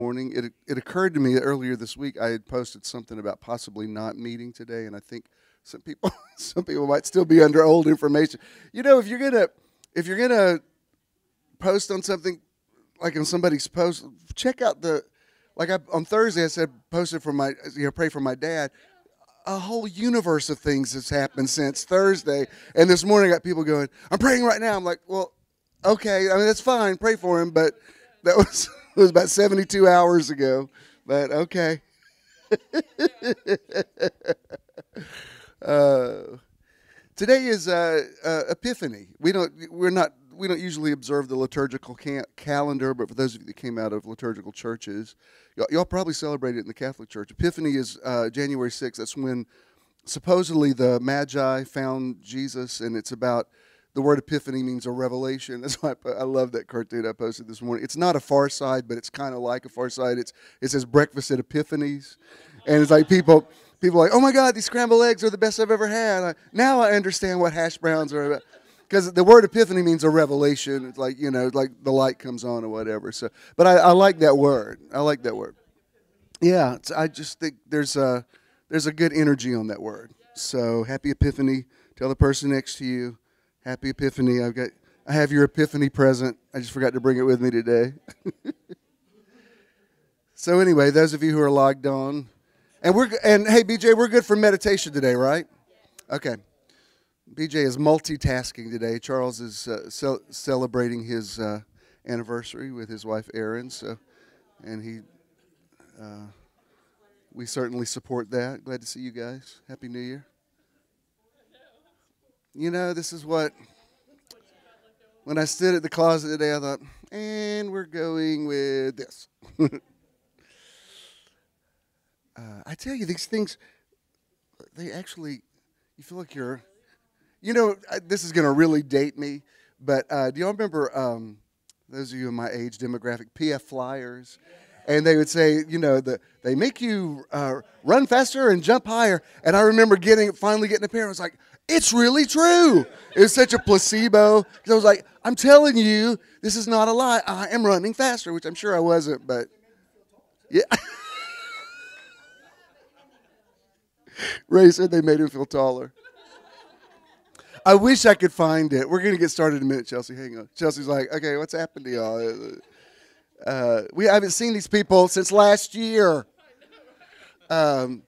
Morning. It occurred to me earlier this week I had posted something about possibly not meeting today, and I think some people some people might still be under old information. You know, if you're gonna post on something like on somebody's post, check out on Thursday I said posted for my pray for my dad. A whole universe of things has happened since Thursday, and this morning I got people going, "I'm praying right now." I'm like, well, okay, I mean that's fine, pray for him, but that was it was about 72 hours ago. But okay. uh, Today is Epiphany. We don't usually observe the liturgical calendar, but for those of you that came out of liturgical churches, y'all probably celebrate it in the Catholic Church. Epiphany is January 6th. That's when supposedly the Magi found Jesus, and it's about the word epiphany means a revelation. That's why I love that cartoon I posted this morning. It's not a Far Side, but it's kind of like a Far Side. It says breakfast at Epiphanies, and it's like people are like, oh my God, these scrambled eggs are the best I've ever had. Now I understand what hash browns are about. Because the word epiphany means a revelation. It's like, like the light comes on or whatever. So, but I like that word. I like that word. Yeah, I just think there's a good energy on that word. So happy Epiphany. Tell the person next to you, happy Epiphany. I have your Epiphany present. I just forgot to bring it with me today. So anyway, those of you who are logged on, and hey BJ, we're good for meditation today, right? Okay. BJ is multitasking today. Charles is celebrating his anniversary with his wife Erin, and we certainly support that. Glad to see you guys. Happy New Year. This is when I stood at the closet today, I thought, and we're going with this. I tell you, these things, they actually, you feel like this is going to really date me, but do y'all remember, those of you in my age demographic, PF Flyers? And they would say, they make you run faster and jump higher. And I remember finally getting a pair. I was like, it's really true. It was such a placebo. Because I was like, I'm telling you, this is not a lie. I am running faster, which I'm sure I wasn't, but yeah. Ray said they made him feel taller. I wish I could find it. We're going to get started in a minute, Chelsea. Hang on. Chelsea's like, okay, what's happened to y'all? We haven't seen these people since last year. I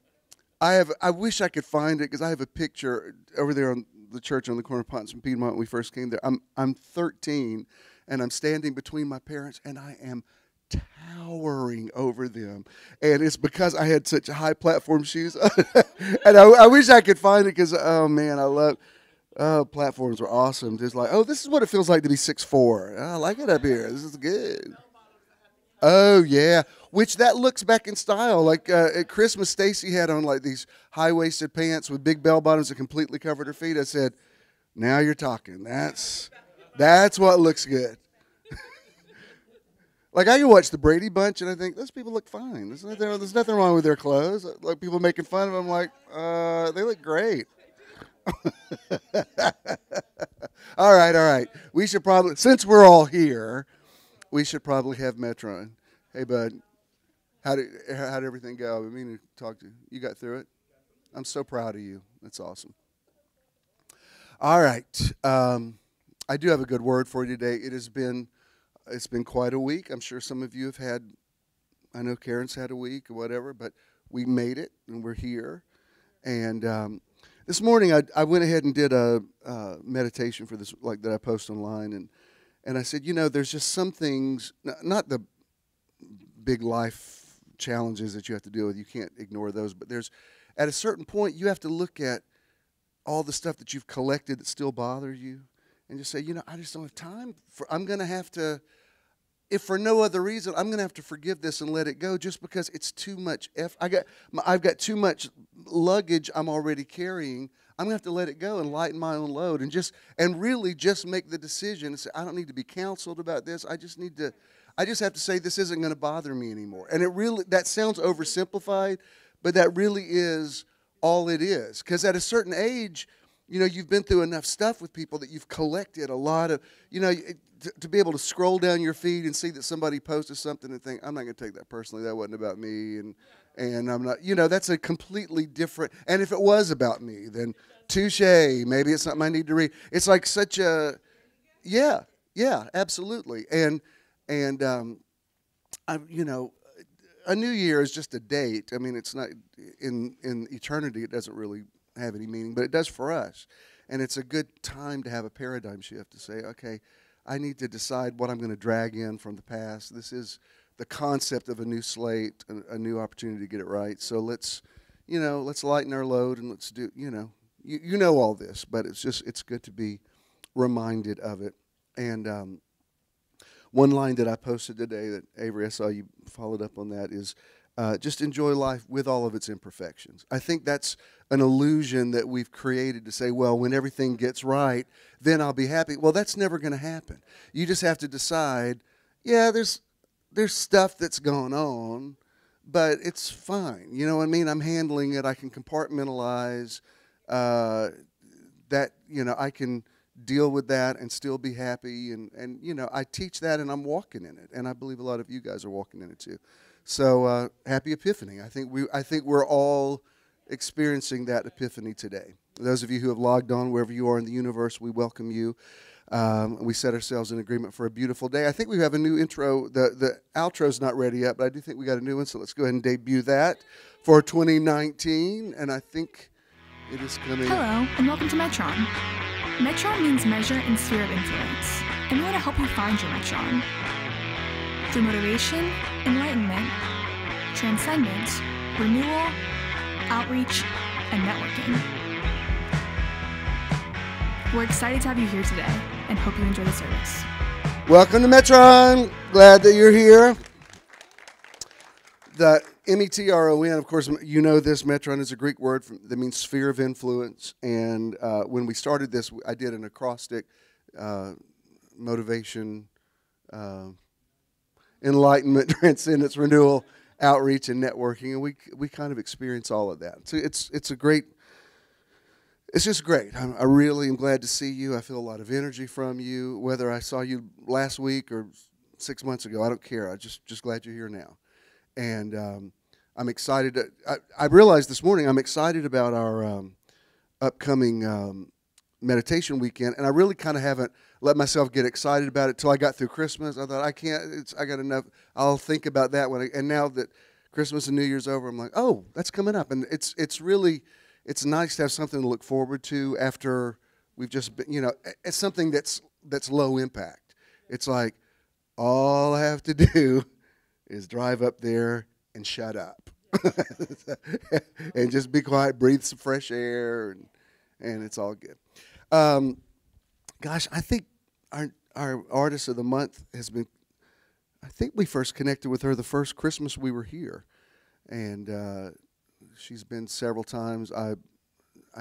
wish I could find it because I have a picture over there on the church on the corner of Ponce and Piedmont when we first came there. I'm 13, and I'm standing between my parents, and I am towering over them. And it's because I had such high platform shoes. And I wish I could find it because, oh, man, platforms were awesome. Just like, oh, this is what it feels like to be 6'4". I like it up here. This is good. Oh, yeah. Which that looks back in style. Like at Christmas, Stacy had on like these high-waisted pants with big bell bottoms that completely covered her feet. I said, now you're talking. That's what looks good. Like I can watch the Brady Bunch and I think, those people look fine. There's nothing wrong with their clothes. Like people making fun of them, like, they look great. All right. We should probably, since we're all here, we should probably have Metron. Hey, bud, how'd everything go? I've been meaning to talk to you. You got through it? I'm so proud of you. That's awesome. All right. I do have a good word for you today. It's been quite a week. I'm sure some of you have had, I know Karen's had a week or whatever, but we made it and we're here. And this morning I went ahead and did a meditation for this, like that I post online, and I said, there's just some things, not the big life challenges that you have to deal with. You can't ignore those, but at a certain point you have to look at all the stuff that you've collected that still bothers you, and just say, I just don't have time I'm going to have to, if for no other reason, I'm going to have to forgive this and let it go just because it's too much. I've got too much luggage I'm already carrying. I'm going to have to let it go and lighten my own load and really just make the decision and say, I don't need to be counseled about this. I just have to say this isn't going to bother me anymore. And that sounds oversimplified, but that really is all it is. Because at a certain age, you've been through enough stuff with people that you've collected a lot of, to be able to scroll down your feed and see that somebody posted something and think, I'm not going to take that personally. That wasn't about me, and I'm not. That's a completely different. And if it was about me, then touche. Maybe it's something I need to read. It's like such a, yeah, absolutely. And a new year is just a date. I mean, it's not in eternity. It doesn't really have any meaning, but it does for us. And it's a good time to have a paradigm shift to say, okay, I need to decide what I'm going to drag in from the past. This is the concept of a new slate, a new opportunity to get it right. So let's lighten our load and let's do, you know all this, but it's good to be reminded of it. And one line that I posted today that, Avery, I saw you followed up on that, is just enjoy life with all of its imperfections. I think that's an illusion that we've created to say, well, when everything gets right, then I'll be happy. Well, that's never going to happen. You just have to decide, yeah, there's stuff that's going on, but it's fine. You know what I mean? I'm handling it. I can compartmentalize that, I can deal with that and still be happy. And I teach that and I'm walking in it. And I believe a lot of you guys are walking in it too. So happy Epiphany. I think we're all experiencing that Epiphany today. Those of you who have logged on wherever you are in the universe, we welcome you. We set ourselves in agreement for a beautiful day. I think we have a new intro. The outro's not ready yet, but I do think we got a new one, so let's go ahead and debut that for 2019. And I think it is coming. Hello, and welcome to Metron. Metron means measure and sphere of influence, and we want to help you find your Metron. Through motivation, enlightenment, transcendence, renewal, outreach, and networking. We're excited to have you here today and hope you enjoy the service. Welcome to Metron. Glad that you're here. The METRON, of course, you know this. Metron is a Greek word that means sphere of influence. And when we started this, I did an acrostic, motivation, enlightenment, transcendence, renewal, outreach, and networking. And we kind of experience all of that. So it's just great. I really am glad to see you. I feel a lot of energy from you. Whether I saw you last week or 6 months ago, I don't care. I'm just glad you're here now. And I'm excited. I realized this morning I'm excited about our upcoming meditation weekend, and I really kind of haven't let myself get excited about it till I got through Christmas. I thought I got enough. I'll think about that and now that Christmas and New Year's over, I'm like, oh, that's coming up, and it's nice to have something to look forward to after we've just been, it's something that's low impact. It's like all I have to do is drive up there and shut up and just be quiet, breathe some fresh air, and it's all good. Gosh, I think our artist of the month has been, I think we first connected with her the first Christmas we were here, and she's been several times. I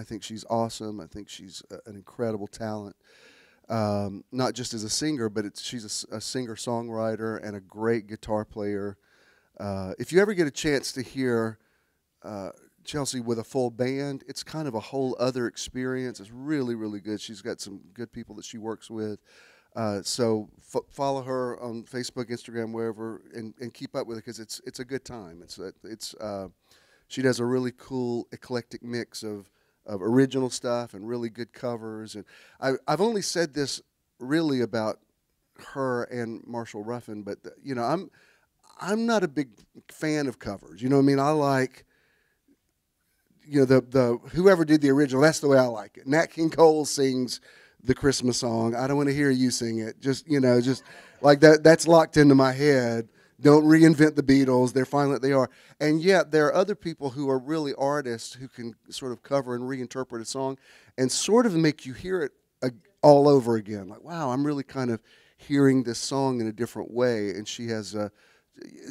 think she's awesome. I think she's an incredible talent, not just as a singer, but she's a singer-songwriter and a great guitar player. If you ever get a chance to hear Chelsea with a full band, it's kind of a whole other experience. It's really, really good. She's got some good people that she works with. So follow her on Facebook, Instagram, wherever, and keep up with it because it's a good time. She does a really cool eclectic mix of original stuff and really good covers. And I've only said this really about her and Marshall Ruffin, but I'm not a big fan of covers. You know what I mean? I like the whoever did the original. That's the way I like it. Nat King Cole sings the Christmas song. I don't want to hear you sing it. Just like that. That's locked into my head. Don't reinvent the Beatles. They're fine like they are. And yet there are other people who are really artists who can sort of cover and reinterpret a song and sort of make you hear it all over again. Like, wow, I'm really kind of hearing this song in a different way. And she has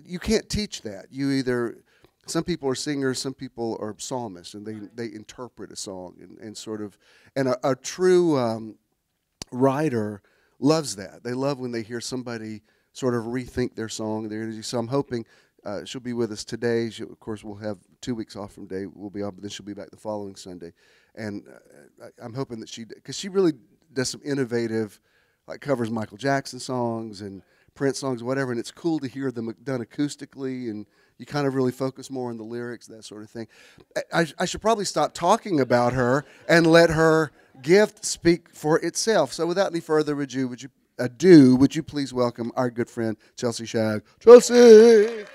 you can't teach that. Some people are singers, some people are psalmists, and they interpret a song and sort of, and a true writer loves that. They love when they hear somebody sort of rethink their song, their energy. So I'm hoping she'll be with us today. Of course, we'll have 2 weeks off from today. We'll be off, but then she'll be back the following Sunday. And I'm hoping that because she really does some innovative like covers Michael Jackson songs and Prince songs, whatever, and it's cool to hear them done acoustically, and you kind of really focus more on the lyrics, that sort of thing. I should probably stop talking about her and let her gift speak for itself. So without any further ado, would you please welcome our good friend Chelsea Shag. Chelsea!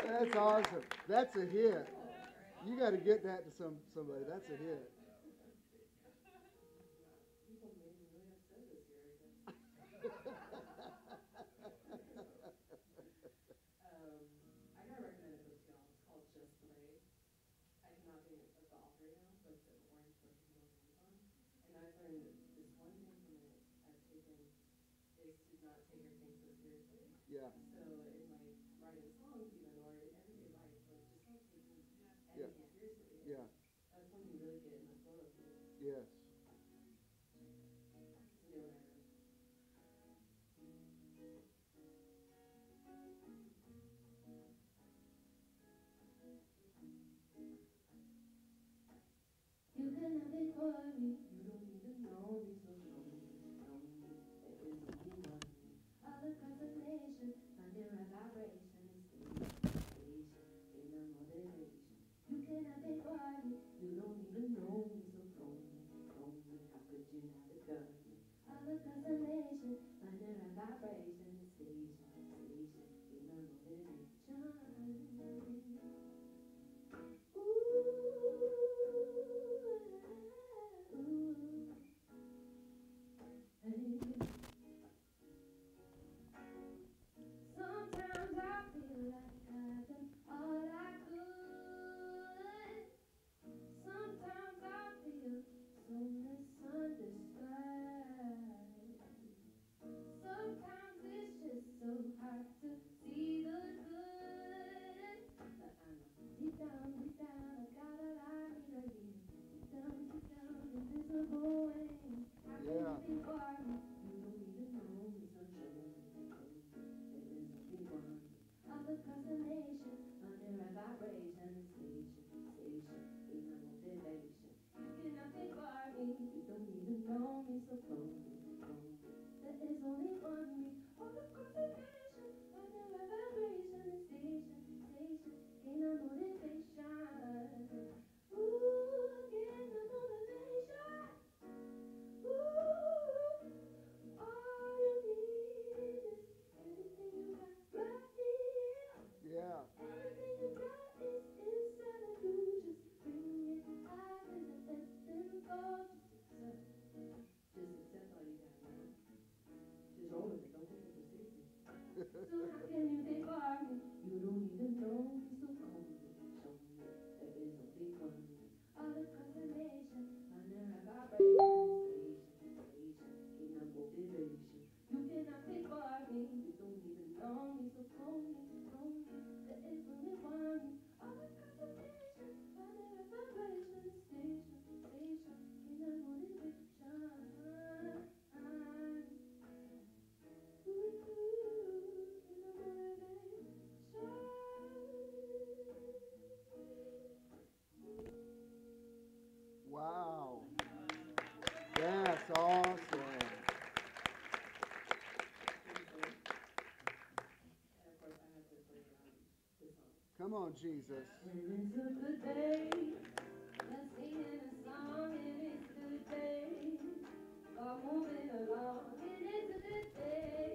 That's awesome. That's a hit. You got to get that to somebody. That's a hit. Yeah. Yeah. Yeah. Yes. Wow. That's awesome. Come on, Jesus. It's a good day. Let's sing a song, and it's a good day. Moving along, and it's a good day.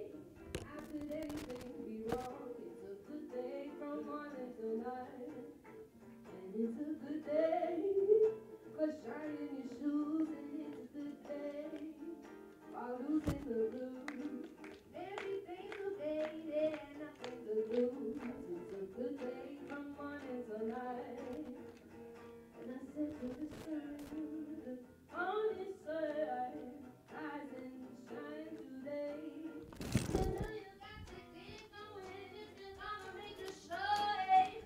How could anything be wrong? It's a good day from morning to night. And it's a good day for shining your shoes, and it's a good day for losing the blues. Everything's okay, there's nothing to lose. It's a good day from morning to night. And I said to the sun, on his side, rise and shine today. You know you got to keep going if you're gonna make a show, and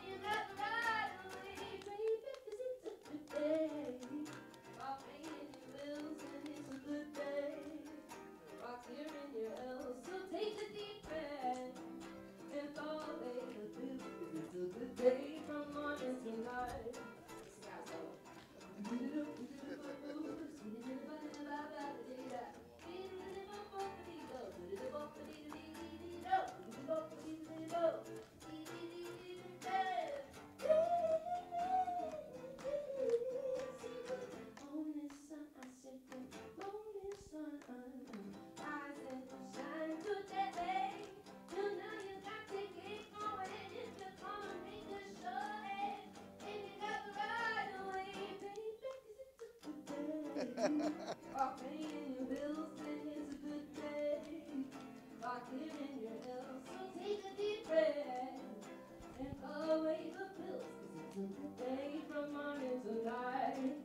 you got the right away, baby, 'cause it's a good day. While paying your bills, and it's a good day. While clearing your L's, so take a deep breath and throw away the bills, 'cause it's a good day from morning to night. While paying your bills, and it's a good day. While clearing your L's, so take a deep breath and throw away the pills. 'Cause it's a good day from morning to night.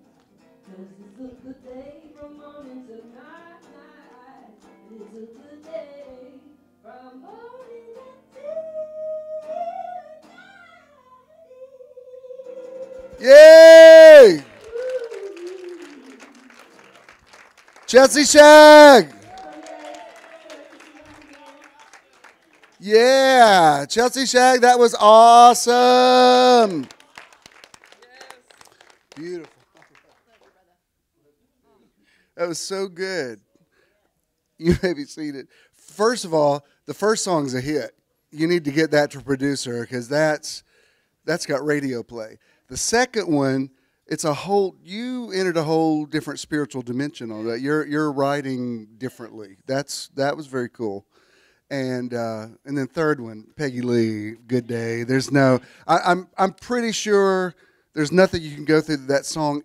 'Cause it's a good day from morning to night. It's a good day from morning to night. Yay! Chelsea Shag! Yeah, Chelsea Shag, that was awesome. Beautiful. That was so good. You may be seated. First of all, the first song's a hit. You need to get that to producer because that's got radio play. The second one, you entered a whole different spiritual dimension on that. You're writing differently. That was very cool. And then third one, Peggy Lee, Good Day. I'm pretty sure there's nothing you can go through that song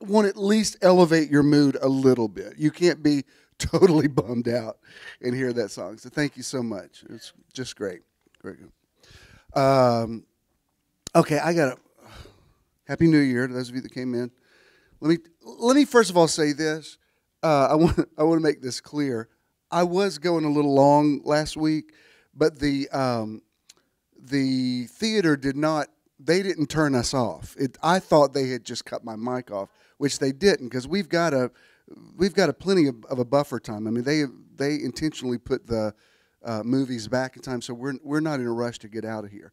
won't at least elevate your mood a little bit. You can't be totally bummed out and hear that song. So thank you so much. It's just great. Great. Okay, I got Happy New Year to those of you that came in. Let me first of all say this. I want to make this clear. I was going a little long last week, but the theater didn't turn us off. I thought they had just cut my mic off, which they didn't, because we've got a plenty of a buffer time. I mean, they intentionally put the movies back in time, so we're not in a rush to get out of here.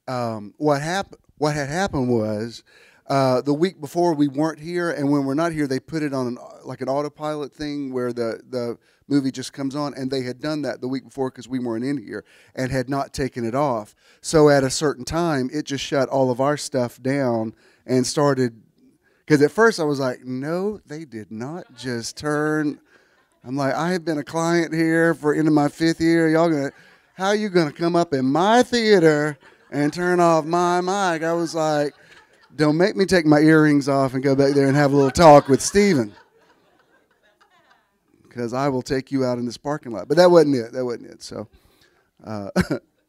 What had happened was The week before we weren't here, and when we're not here, they put it on like an autopilot thing where the movie just comes on, and they had done that the week before because we weren't in here and had not taken it off. So at a certain time, it just shut all of our stuff down and started. Because at first I was like, no, they did not just turn. I'm like, I have been a client here for into my 5th year. How are you gonna come up in my theater and turn off my mic? I was like, don't make me take my earrings off and go back there and have a little talk with Stephen, because I will take you out in this parking lot. But that wasn't it. That wasn't it. So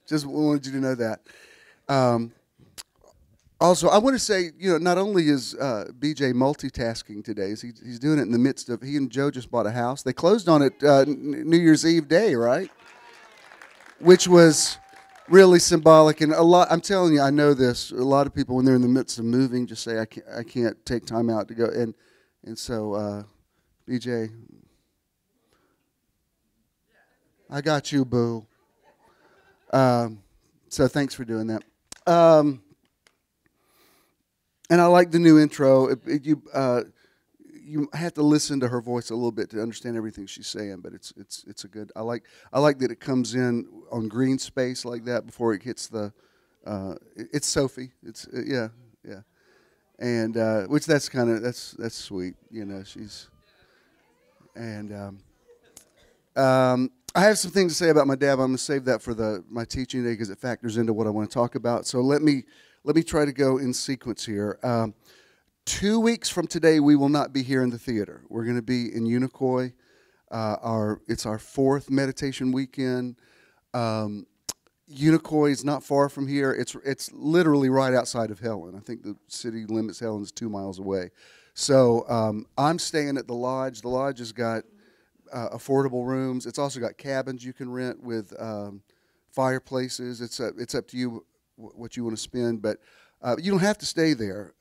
just wanted you to know that. Also, I want to say, not only is BJ multitasking today, he's doing it in the midst of, he and Joe just bought a house. They closed on it New Year's Eve day, right? Which was really symbolic, and I'm telling you, I know this. A lot of people, when they're in the midst of moving, just say, I can't take time out to go. And so, BJ, I got you, boo. So thanks for doing that. And I like the new intro. You have to listen to her voice a little bit to understand everything she's saying, but it's a good. I like that it comes in on green space like that before it hits the. It's Sophie. It's yeah, and which that's sweet. She's and I have some things to say about my dad, but I'm going to save that for my teaching today because it factors into what I want to talk about. So let me try to go in sequence here. 2 weeks from today, we will not be here in the theater. We're going to be in Unicoi. It's our 4th meditation weekend. Unicoi is not far from here. It's literally right outside of Helen. I think the city limits Helen is 2 miles away. So I'm staying at the lodge. The lodge has got affordable rooms. It's also got cabins you can rent with fireplaces. It's up to you what you want to spend, but you don't have to stay there.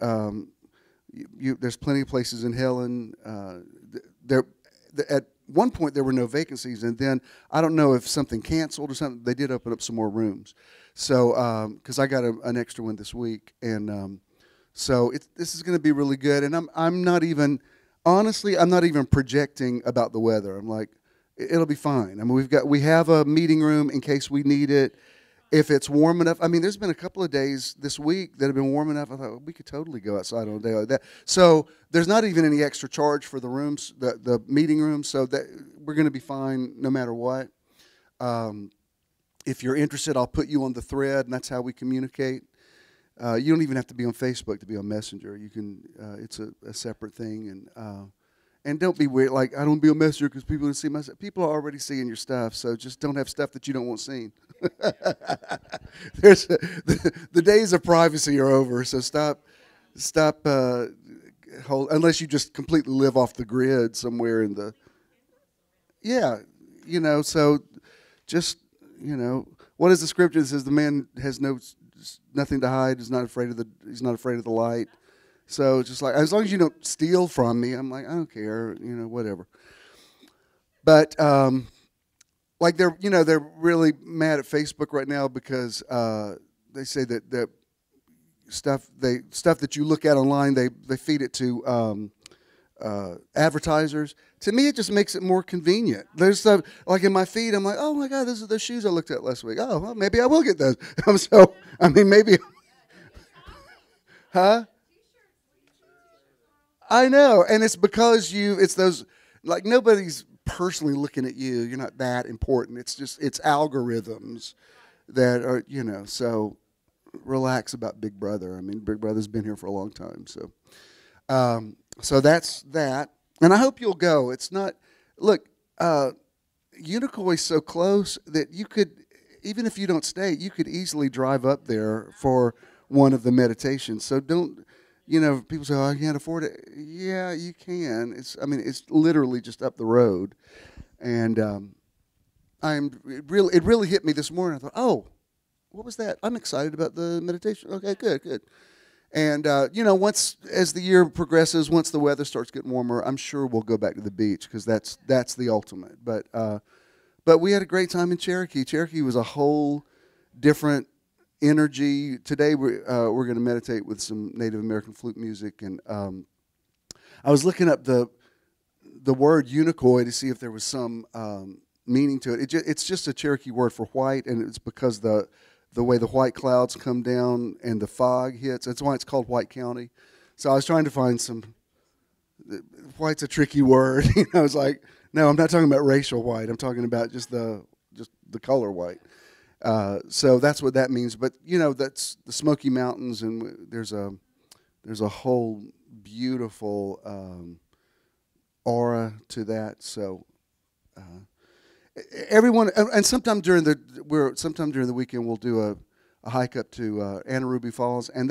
There's plenty of places in Helen. At one point there were no vacancies, and then I don't know if something canceled or something. They did open up some more rooms. So because I got an extra one this week, and so this is going to be really good. And I'm not even projecting about the weather. I'm like, it'll be fine. I mean, we have a meeting room in case we need it. If it's warm enough, I mean, there's been a couple of days this week that have been warm enough. I thought we could totally go outside on a day like that. So there's not even any extra charge for the rooms, the meeting room. So that we're going to be fine no matter what. If you're interested, I'll put you on the thread, and that's how we communicate. You don't even have to be on Facebook to be on Messenger. You can. It's a separate thing, and don't be weird. Like, I don't be on Messenger because people don't see my stuff. People are already seeing your stuff, so just don't have stuff that you don't want seen. The days of privacy are over, so stop unless you just completely live off the grid somewhere in the. Yeah, so just what is the scripture that says the man has nothing to hide, he's not afraid of the light. So just like, as long as you don't steal from me, I'm like, I don't care, whatever. But like they're really mad at Facebook right now because they say that stuff that you look at online, they feed it to advertisers. To me, it just makes it more convenient. There's stuff like in my feed, I'm like, oh my God, those are the shoes I looked at last week. Oh, well, maybe I will get those. So I mean, maybe, huh? I know, and it's because it's those, like, nobody's personally looking at you. You're not that important. It's algorithms that are, so relax about Big Brother. I mean, Big Brother's been here for a long time, so so that's that. And I hope you'll go. It's not, look, Unicoy's so close that you could, even if you don't stay, you could easily drive up there for one of the meditations. So don't, people say, oh, I can't afford it. Yeah, you can. It's literally just up the road. And it really hit me this morning. I thought, oh, what was that? I'm excited about the meditation. Okay, good. And, once, as the year progresses, once the weather starts getting warmer, I'm sure we'll go back to the beach because that's the ultimate. But we had a great time in Cherokee. Cherokee was a whole different energy. Today we're going to meditate with some Native American flute music, and I was looking up the word Unicoi to see if there was some meaning to it. It's just a Cherokee word for white, and it's because the way the white clouds come down and the fog hits. That's why it's called White County. So I was trying to find some. White's a tricky word. I was like, no, I'm not talking about racial white. I'm talking about just the color white. So that's what that means. But that's the Smoky Mountains, and there's a whole beautiful aura to that. So everyone, and sometime during the weekend we'll do a hike up to Anaruby Falls, and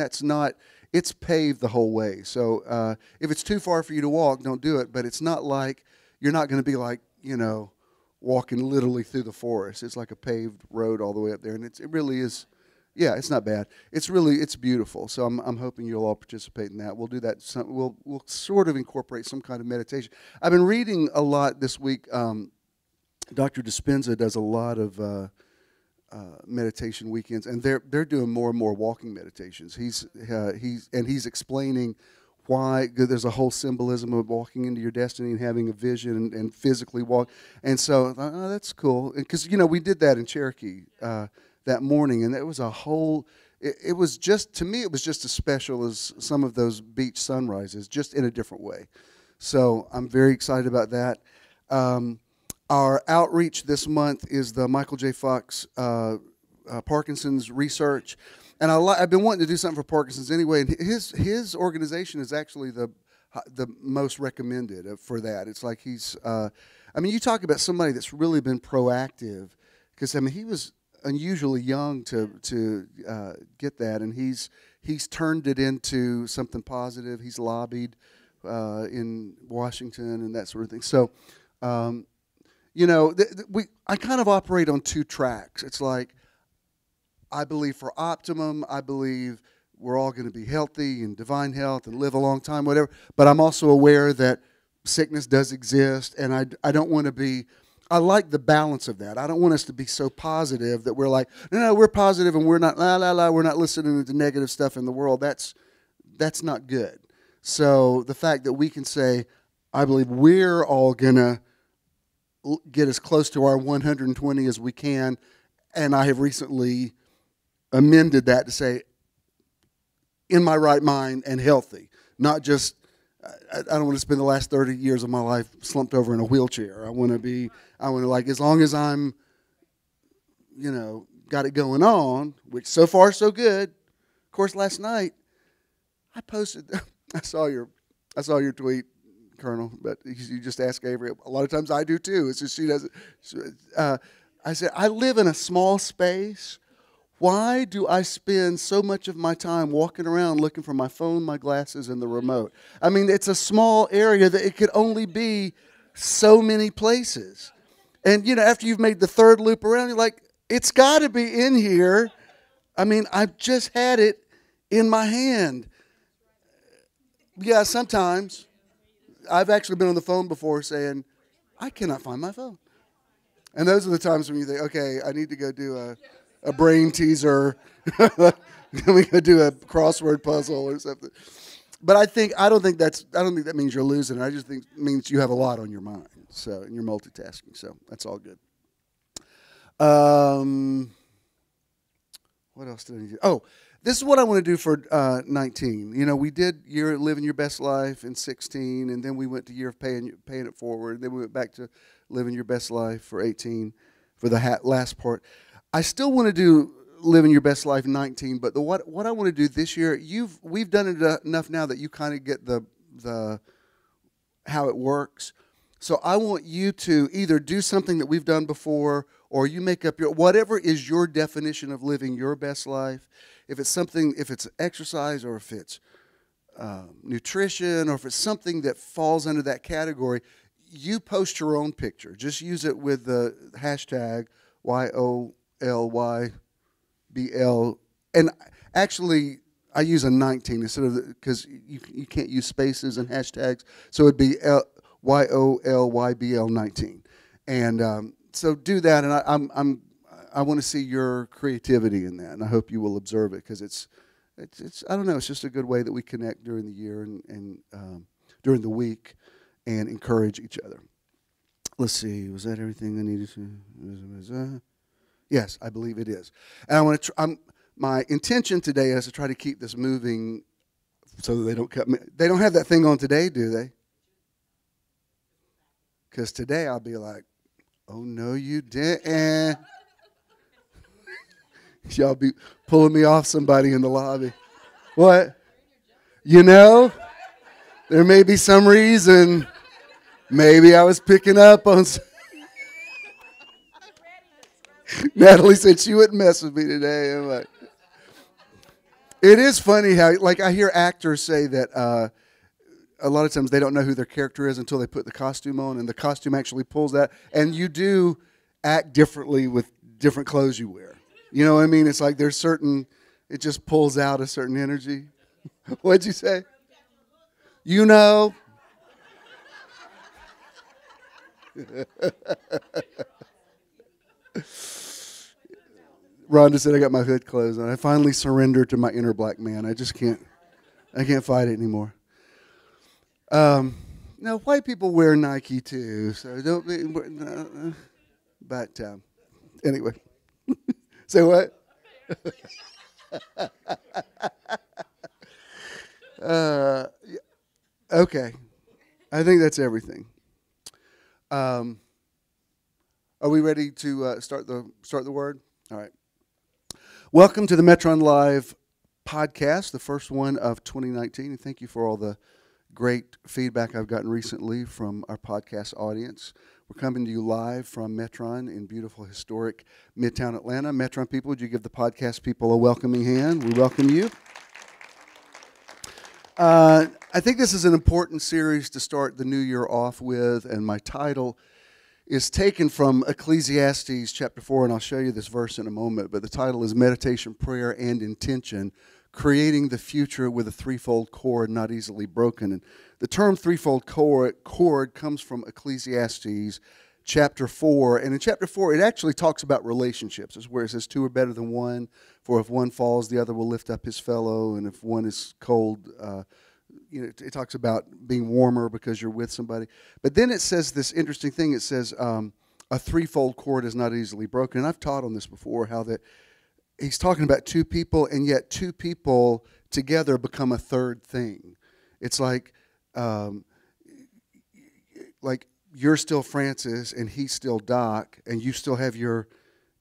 it's paved the whole way. So if it's too far for you to walk, don't do it. But it's not like you're not going to be like walking literally through the forest. It's like a paved road all the way up there, and it really is. Yeah, it's not bad. It's beautiful. So I'm hoping you'll all participate in that. We'll do that. We'll sort of incorporate some kind of meditation. I've been reading a lot this week. Dr. Dispenza does a lot of meditation weekends, and they're doing more and more walking meditations. He's explaining why there's a whole symbolism of walking into your destiny and having a vision and physically walk. And so that's cool, because we did that in Cherokee that morning, and it was a whole. It was just, to me, it was just as special as some of those beach sunrises, just in a different way. So I'm very excited about that. Our outreach this month is the Michael J. Fox Parkinson's research, and I've been wanting to do something for Parkinson's anyway. And his organization is actually the most recommended for that. It's like you talk about somebody that's really been proactive, because he was unusually young to get that, and he's turned it into something positive. He's lobbied in Washington and that sort of thing. So. I kind of operate on two tracks. It's like, I believe for optimum, I believe we're all going to be healthy and divine health and live a long time, whatever. But I'm also aware that sickness does exist, and I don't want to be. I like the balance of that. I don't want us to be so positive that we're like, no, we're positive and we're not we're not listening to negative stuff in the world. That's not good. So the fact that we can say, I believe we're all gonna get as close to our 120 as we can, and I have recently amended that to say, in my right mind and healthy, not just. I don't want to spend the last 30 years of my life slumped over in a wheelchair. I want to as long as I'm, got it going on, which so far so good. Of course, last night I posted. I saw your tweet, Colonel, but you just ask Avery. A lot of times I do too. It's just she doesn't. I said, I live in a small space. Why do I spend so much of my time walking around looking for my phone, my glasses, and the remote? It's a small area that it could only be so many places. And, after you've made the third loop around, you're like, it's got to be in here. I've just had it in my hand. Yeah, sometimes. I've actually been on the phone before saying, I cannot find my phone. And those are the times when you think, okay, I need to go do a brain teaser. We go do a crossword puzzle or something. But I don't think that means you're losing it. I just think it means you have a lot on your mind. So, and you're multitasking. So that's all good. What else did I need to do? Oh, this is what I want to do for 19. We did year living your best life in 16, and then we went to year of paying it forward. Then we went back to living your best life for 18 for the last part. I still want to do living your best life 19, but what I want to do this year, we've done it enough now that you kind of get the how it works. So I want you to either do something that we've done before, or you make up whatever is your definition of living your best life. If it's exercise, or if it's nutrition, or if it's something that falls under that category, you post your own picture. Just use it with the hashtag YOLYBL. And actually, I use a 19 instead of because you can't use spaces and hashtags. So it'd be YOLYBL 19. And so do that. And I want to see your creativity in that, and I hope you will observe it because it's I don't know. It's just a good way that we connect during the year and during the week and encourage each other. Let's see. Was that everything I needed to? Yes, I believe it is. And I want to. My intention today is to try to keep this moving so that they don't cut me. They don't have that thing on today, do they? Because today I'll be like, oh, no, you didn't. Y'all be pulling me off somebody in the lobby. What? You know, there may be some reason. Maybe I was picking up on. Natalie said she wouldn't mess with me today. I'm like, it is funny how, like, I hear actors say that a lot of times they don't know who their character is until they put the costume on, and the costume actually pulls that. And you do act differently with different clothes you wear. You know what I mean? It's like there's certain, it just pulls out a certain energy. What'd you say? You know. Rhonda said I got my hood closed on. I finally surrendered to my inner black man. I can't fight it anymore. Now, white people wear Nike too, so don't be. But anyway, say what? Okay, I think that's everything. Are we ready to start the word? All right. Welcome to the Metron Live podcast, the first one of 2019, and thank you for all the great feedback I've gotten recently from our podcast audience. We're coming to you live from Metron in beautiful, historic Midtown Atlanta. Metron people, would you give the podcast people a welcoming hand? We welcome you. I think this is an important series to start the new year off with, and my title is taken from Ecclesiastes chapter 4, and I'll show you this verse in a moment, but the title is Meditation, Prayer, and Intention, Creating the Future with a Threefold Cord Not Easily Broken. And the term threefold cord comes from Ecclesiastes chapter 4, and in chapter 4 it actually talks about relationships. It's where it says two are better than one, for if one falls, the other will lift up his fellow, and if one is cold, it talks about being warmer because you're with somebody. But then it says this interesting thing. It says a threefold cord is not easily broken. And I've taught on this before, how that he's talking about two people, and yet two people together become a third thing. It's like you're still Francis and he's still Doc, and you still have your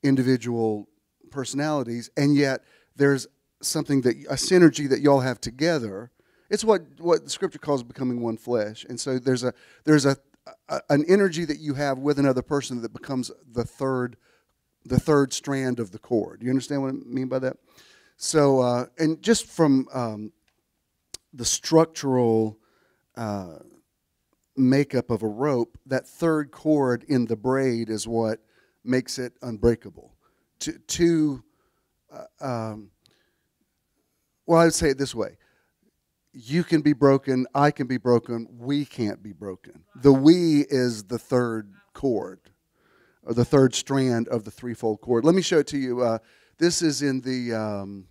individual personalities, and yet there's something a synergy that y'all have together. It's what the scripture calls becoming one flesh. And so there's an energy that you have with another person that becomes the third strand of the cord. You understand what I mean by that? So, and just from the structural makeup of a rope, that third cord in the braid is what makes it unbreakable. Well, I would say it this way. You can be broken, I can be broken, we can't be broken. The we is the third cord, or the third strand of the threefold cord. Let me show it to you. This is in the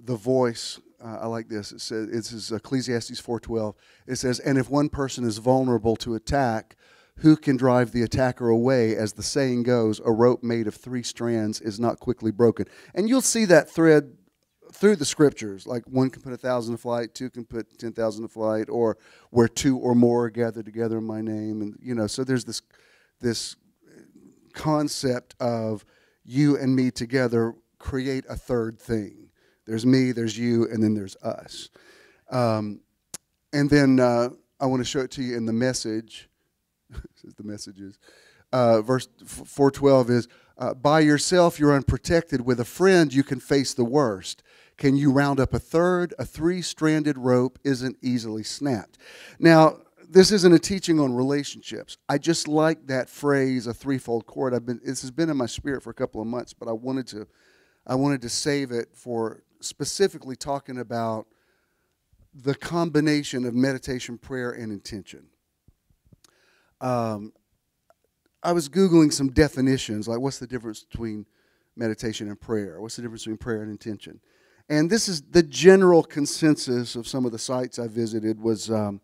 Voice. I like this. It says, this is Ecclesiastes 4:12. It says, and if one person is vulnerable to attack, who can drive the attacker away? As the saying goes, a rope made of 3 strands is not quickly broken. And you'll see that thread through the scriptures, like one can put 1,000 to flight, two can put 10,000 to flight, or where 2 or more are gathered together in my name. And so there's this concept of you and me together create a third thing. There's me, there's you, and then there's us. And then I want to show it to you in the Message. The Messages. Verse 4:12 is, by yourself you're unprotected. With a friend you can face the worst. Can you round up a third? A 3-stranded rope isn't easily snapped. Now, this isn't a teaching on relationships. I just like that phrase, a threefold cord. This has been in my spirit for a couple of months, but I wanted to save it for specifically talking about the combination of meditation, prayer, and intention. I was Googling some definitions, like what's the difference between meditation and prayer? What's the difference between prayer and intention? And this is the general consensus of some of the sites I visited was I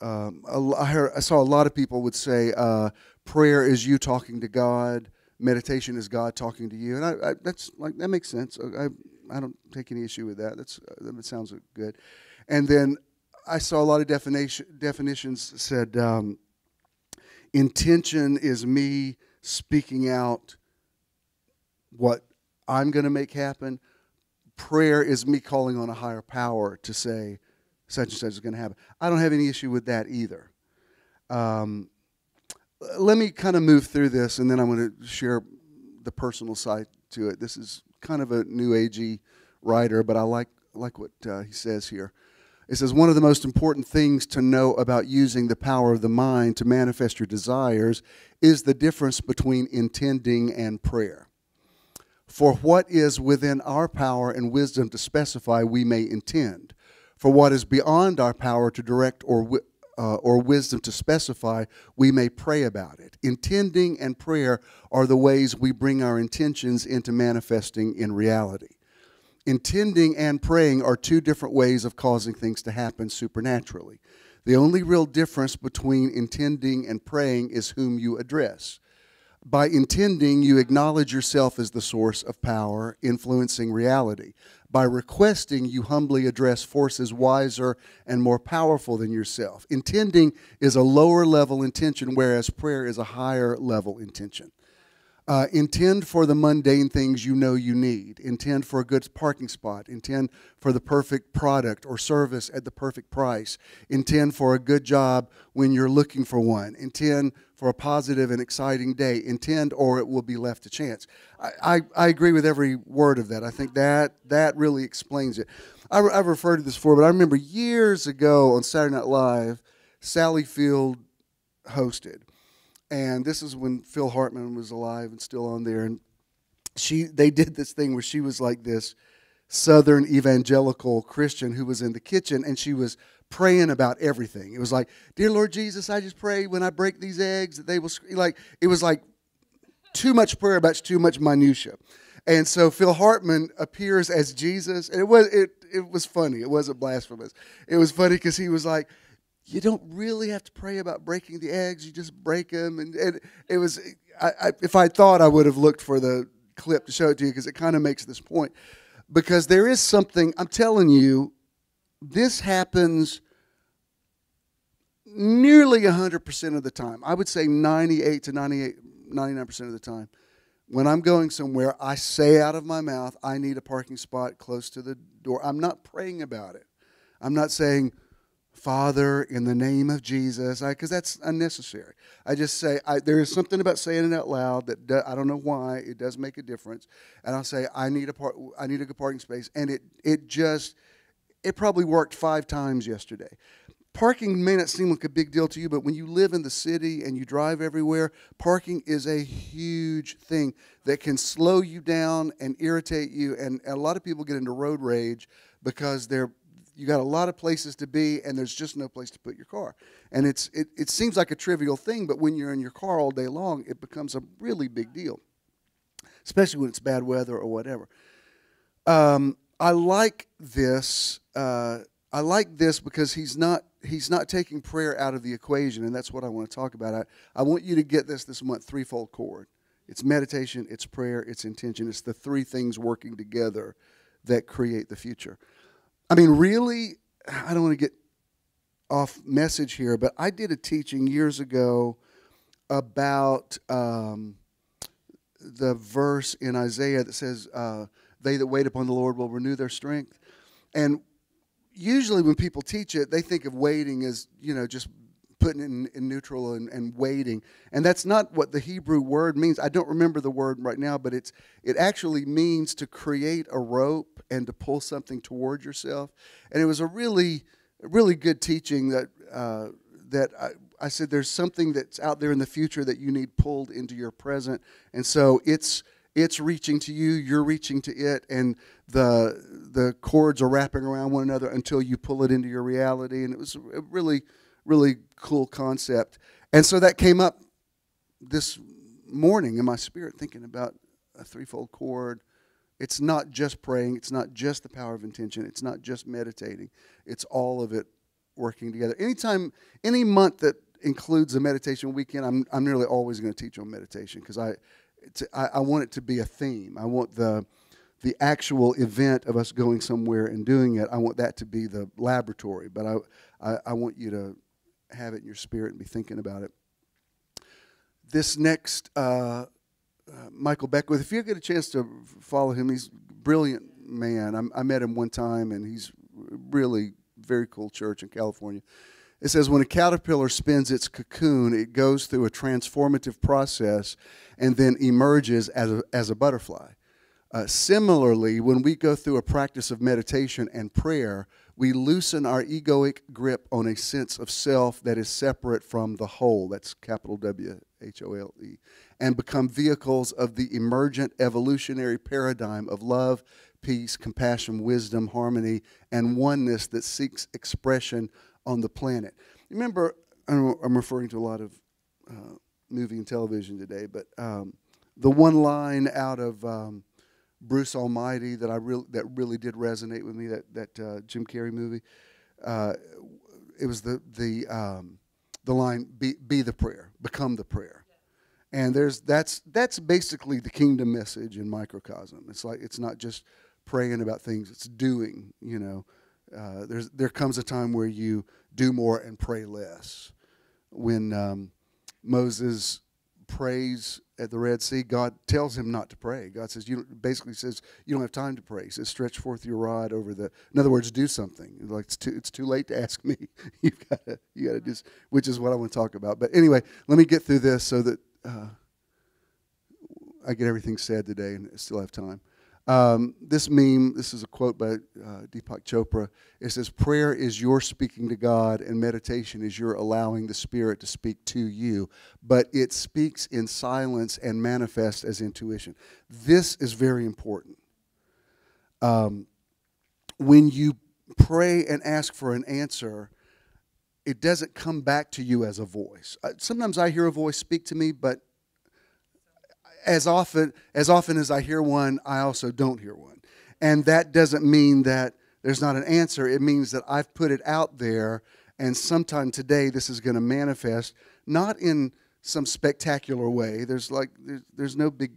saw a lot of people would say prayer is you talking to God, meditation is God talking to you, and that makes sense. I don't take any issue with that. That sounds good. And then I saw a lot of definitions said intention is me speaking out what I'm going to make happen. Prayer is me calling on a higher power to say such and such is going to happen. I don't have any issue with that either. Let me kind of move through this, and then I'm going to share the personal side to it. This is kind of a new agey writer, but I like what he says here. It says, one of the most important things to know about using the power of the mind to manifest your desires is the difference between intending and prayer. For what is within our power and wisdom to specify, we may intend. For what is beyond our power to direct or wisdom to specify, we may pray about it. Intending and prayer are the ways we bring our intentions into manifesting in reality. Intending and praying are two different ways of causing things to happen supernaturally. The only real difference between intending and praying is whom you address. By intending, you acknowledge yourself as the source of power, influencing reality. By requesting, you humbly address forces wiser and more powerful than yourself. Intending is a lower level intention, whereas prayer is a higher level intention. Intend for the mundane things you know you need. Intend for a good parking spot. Intend for the perfect product or service at the perfect price. Intend for a good job when you're looking for one. Intend for a positive and exciting day. Intend, or it will be left to chance. I agree with every word of that. I think that really explains it. I've referred to this before, but I remember years ago on Saturday Night Live, Sally Field hosted. And this is when Phil Hartman was alive and still on there. And they did this thing where she was like this Southern evangelical Christian who was in the kitchen, and she was praying about everything. It was like, dear Lord Jesus, I just pray when I break these eggs that they will, like, it was like too much prayer about too much minutia. And so Phil Hartman appears as Jesus. And it was funny. It wasn't blasphemous. It was funny because he was like, you don't really have to pray about breaking the eggs. You just break them. And it was, if I thought, I would have looked for the clip to show it to you because it kind of makes this point. Because there is something, I'm telling you, this happens nearly 100% of the time. I would say 98 to 99% of the time. When I'm going somewhere, I say out of my mouth, I need a parking spot close to the door. I'm not praying about it. I'm not saying, Father, in the name of Jesus, because that's unnecessary. I just say, there is something about saying it out loud that I don't know why, it does make a difference. And I'll say, I need a good parking space. And it probably worked 5 times yesterday. Parking may not seem like a big deal to you, but when you live in the city and you drive everywhere, parking is a huge thing that can slow you down and irritate you. And a lot of people get into road rage because you got a lot of places to be, and there's just no place to put your car. And it seems like a trivial thing, but when you're in your car all day long, it becomes a really big deal, especially when it's bad weather or whatever. I like this. I like this because he's not taking prayer out of the equation, and that's what I want to talk about. I want you to get this month, threefold chord. It's meditation, it's prayer, it's intention. It's the 3 things working together that create the future. I mean, really, I don't want to get off message here, but I did a teaching years ago about the verse in Isaiah that says, they that wait upon the Lord will renew their strength. And usually when people teach it, they think of waiting as, just putting it in neutral and waiting. And that's not what the Hebrew word means. I don't remember the word right now, but it actually means to create a rope and to pull something toward yourself. And it was a really, really good teaching that I said there's something that's out there in the future that you need pulled into your present. And so it's reaching to you, you're reaching to it, and the cords are wrapping around one another until you pull it into your reality. And it was a really, really cool concept. And so that came up this morning in my spirit thinking about a threefold chord. It's not just praying. It's not just the power of intention. It's not just meditating. It's all of it working together. Any month that includes a meditation weekend, I'm nearly always going to teach on meditation because I want it to be a theme. I want the actual event of us going somewhere and doing it. I want that to be the laboratory, but I want you to have it in your spirit and be thinking about it. This next. Michael Beckwith, if you get a chance to follow him, he's a brilliant man. I met him one time, and he's really very cool church in California. It says, when a caterpillar spins its cocoon, it goes through a transformative process and then emerges as a butterfly. Similarly, when we go through a practice of meditation and prayer, we loosen our egoic grip on a sense of self that is separate from the whole. That's capital W-H-O-L-E. And become vehicles of the emergent evolutionary paradigm of love, peace, compassion, wisdom, harmony, and oneness that seeks expression on the planet. Remember, I'm referring to a lot of movie and television today, but the one line out of Bruce Almighty that really did resonate with me, that Jim Carrey movie, it was the line, be the prayer, become the prayer. And that's basically the kingdom message in microcosm. It's like, it's not just praying about things, it's doing, you know. There comes a time where you do more and pray less. When Moses prays at the Red Sea, God tells him not to pray. God says, basically says, you don't have time to pray. He says, stretch forth your rod over in other words, do something. Like, it's too late to ask me. You gotta do, which is what I want to talk about. But anyway, let me get through this so that I get everything said today and still have time. This is a quote by Deepak Chopra. It says, prayer is your speaking to God, and meditation is your allowing the Spirit to speak to you. But it speaks in silence and manifests as intuition. This is very important. When you pray and ask for an answer, it doesn't come back to you as a voice. Sometimes I hear a voice speak to me, but as often as I hear one, I also don't hear one. And that doesn't mean that there's not an answer. It means that I've put it out there, and sometime today this is going to manifest, not in some spectacular way. There's no big,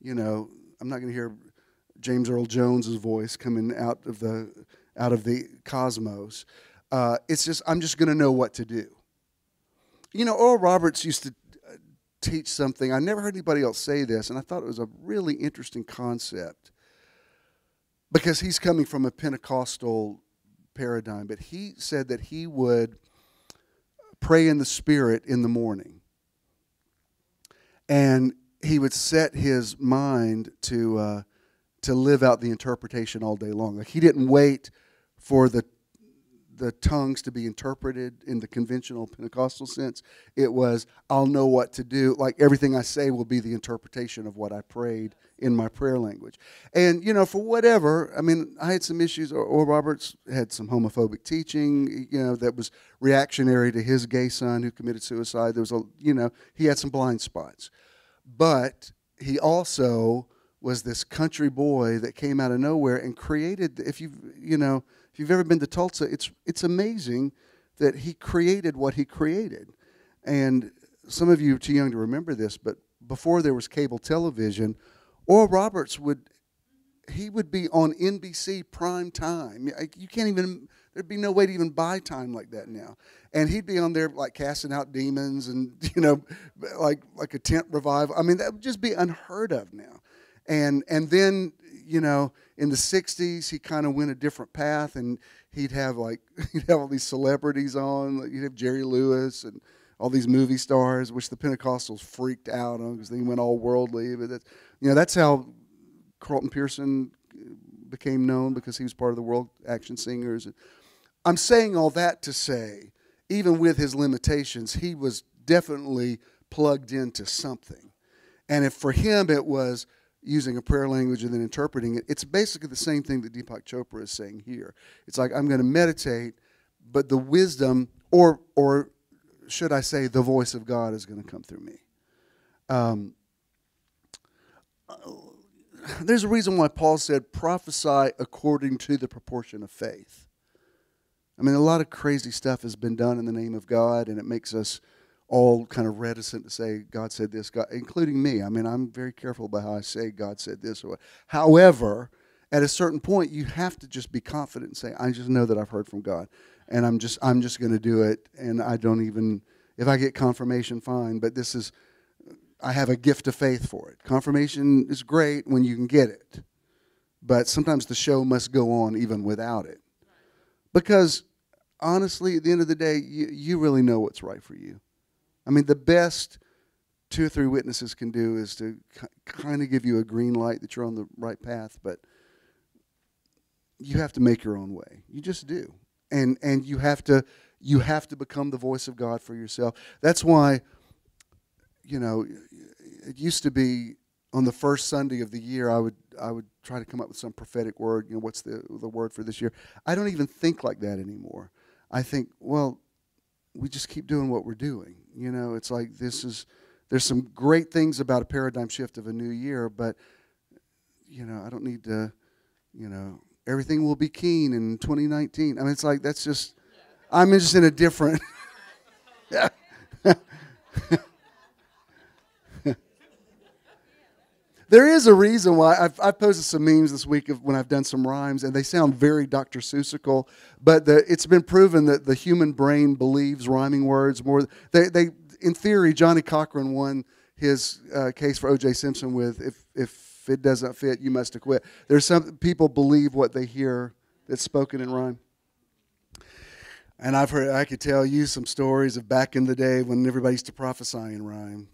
I'm not going to hear James Earl Jones's voice coming out of the cosmos. It's just, I'm just going to know what to do. Oral Roberts used to teach something. I never heard anybody else say this, and I thought it was a really interesting concept because he's coming from a Pentecostal paradigm. But he said that he would pray in the Spirit in the morning, and he would set his mind to live out the interpretation all day long. Like, he didn't wait for the tongues to be interpreted in the conventional Pentecostal sense. It was, I'll know what to do. Like, everything I say will be the interpretation of what I prayed in my prayer language. And, for whatever, I had some issues. Oral Roberts had some homophobic teaching, that was reactionary to his gay son who committed suicide. There was he had some blind spots. But he also was this country boy that came out of nowhere and created, if you've ever been to Tulsa, it's amazing that he created what he created. And some of you are too young to remember this, but before there was cable television, Oral Roberts would be on NBC prime time. You can't even, there'd be no way to even buy time like that now. And he'd be on there like casting out demons and, like a tent revival. That would just be unheard of now. And then, in the 60s, he kind of went a different path, and he'd have all these celebrities on. You'd have Jerry Lewis and all these movie stars, which the Pentecostals freaked out on because they went all worldly. But that's how Carlton Pearson became known, because he was part of the World Action Singers. I'm saying all that to say, even with his limitations, he was definitely plugged into something. And if for him it was using a prayer language and then interpreting it, it's basically the same thing that Deepak Chopra is saying here. It's like, I'm going to meditate, but the wisdom, or should I say the voice of God, is going to come through me. Um, there's a reason why Paul said, prophesy according to the proportion of faith. I mean, a lot of crazy stuff has been done in the name of God, and it makes us all kind of reticent to say, God said this, God, including me. I mean, I'm very careful about how I say God said this. Or however, at a certain point, you have to just be confident and say, I just know that I've heard from God, and I'm just going to do it, and I don't even, if I get confirmation, fine, but this is, I have a gift of faith for it. Confirmation is great when you can get it, but sometimes the show must go on even without it. Because honestly, at the end of the day, you really know what's right for you. I mean, the best 2 or 3 witnesses can do is to kind of give you a green light that you're on the right path, but you have to make your own way. You just do. And you have to become the voice of God for yourself. That's why, you know, it used to be on the first Sunday of the year, I would try to come up with some prophetic word. You know, what's the word for this year? I don't even think like that anymore. I think, well, we just keep doing what we're doing. You know, it's like there's some great things about a paradigm shift of a new year, but, you know, I don't need to, you know, everything will be keen in 2019. I mean, it's like, that's just, I'm just in a different. There is a reason why I've posted some memes this week of when I've done some rhymes, and they sound very Dr. Seussical, but it's been proven that the human brain believes rhyming words more. They in theory, Johnny Cochran won his case for O.J. Simpson with if it doesn't fit, you must acquit. There's some people believe what they hear that's spoken in rhyme. And I could tell you some stories of back in the day when everybody used to prophesy in rhyme.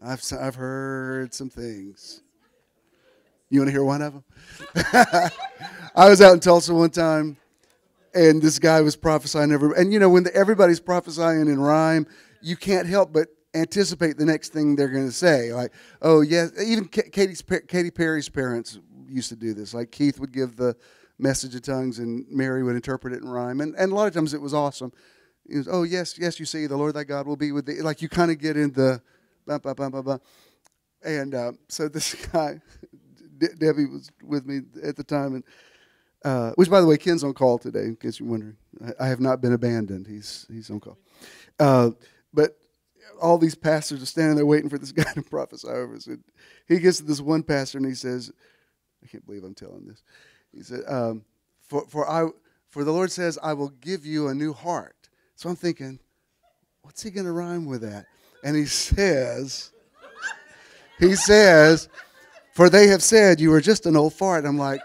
I've heard some things. You want to hear one of them? I was out in Tulsa one time, and this guy was prophesying. And you know, when everybody's prophesying in rhyme, you can't help but anticipate the next thing they're going to say. Like, oh, yes. Even Katy Perry's parents used to do this. Like, Keith would give the message of tongues, and Mary would interpret it in rhyme. And a lot of times it was awesome. It was, oh, yes, yes, you see, the Lord thy God will be with thee. Like, you kind of get in the... Blah, blah, blah, blah, blah. And so this guy, Debbie was with me at the time, and which, by the way, Ken's on call today, in case you're wondering. I have not been abandoned. He's on call. But all these pastors are standing there waiting for this guy to prophesy over us. And he gets to this one pastor, and he says, I can't believe I'm telling this. He said, for the Lord says, I will give you a new heart. So I'm thinking, what's he going to rhyme with that? And he says, for they have said you were just an old fart. I'm like,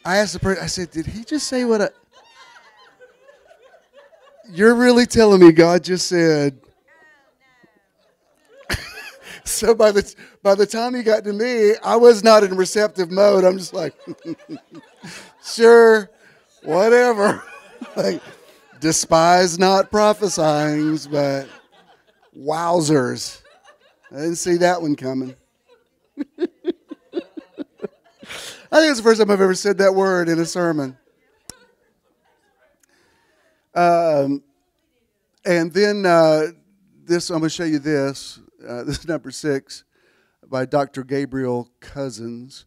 I asked the person, I said, did he just say what you're really telling me God just said? So by the time he got to me, I was not in receptive mode. I'm just like, sure, whatever. Like, despise not prophesying, but wowzers. I didn't see that one coming. I think it's the first time I've ever said that word in a sermon. And then I'm going to show you this. This is number 6 by Dr. Gabriel Cousins.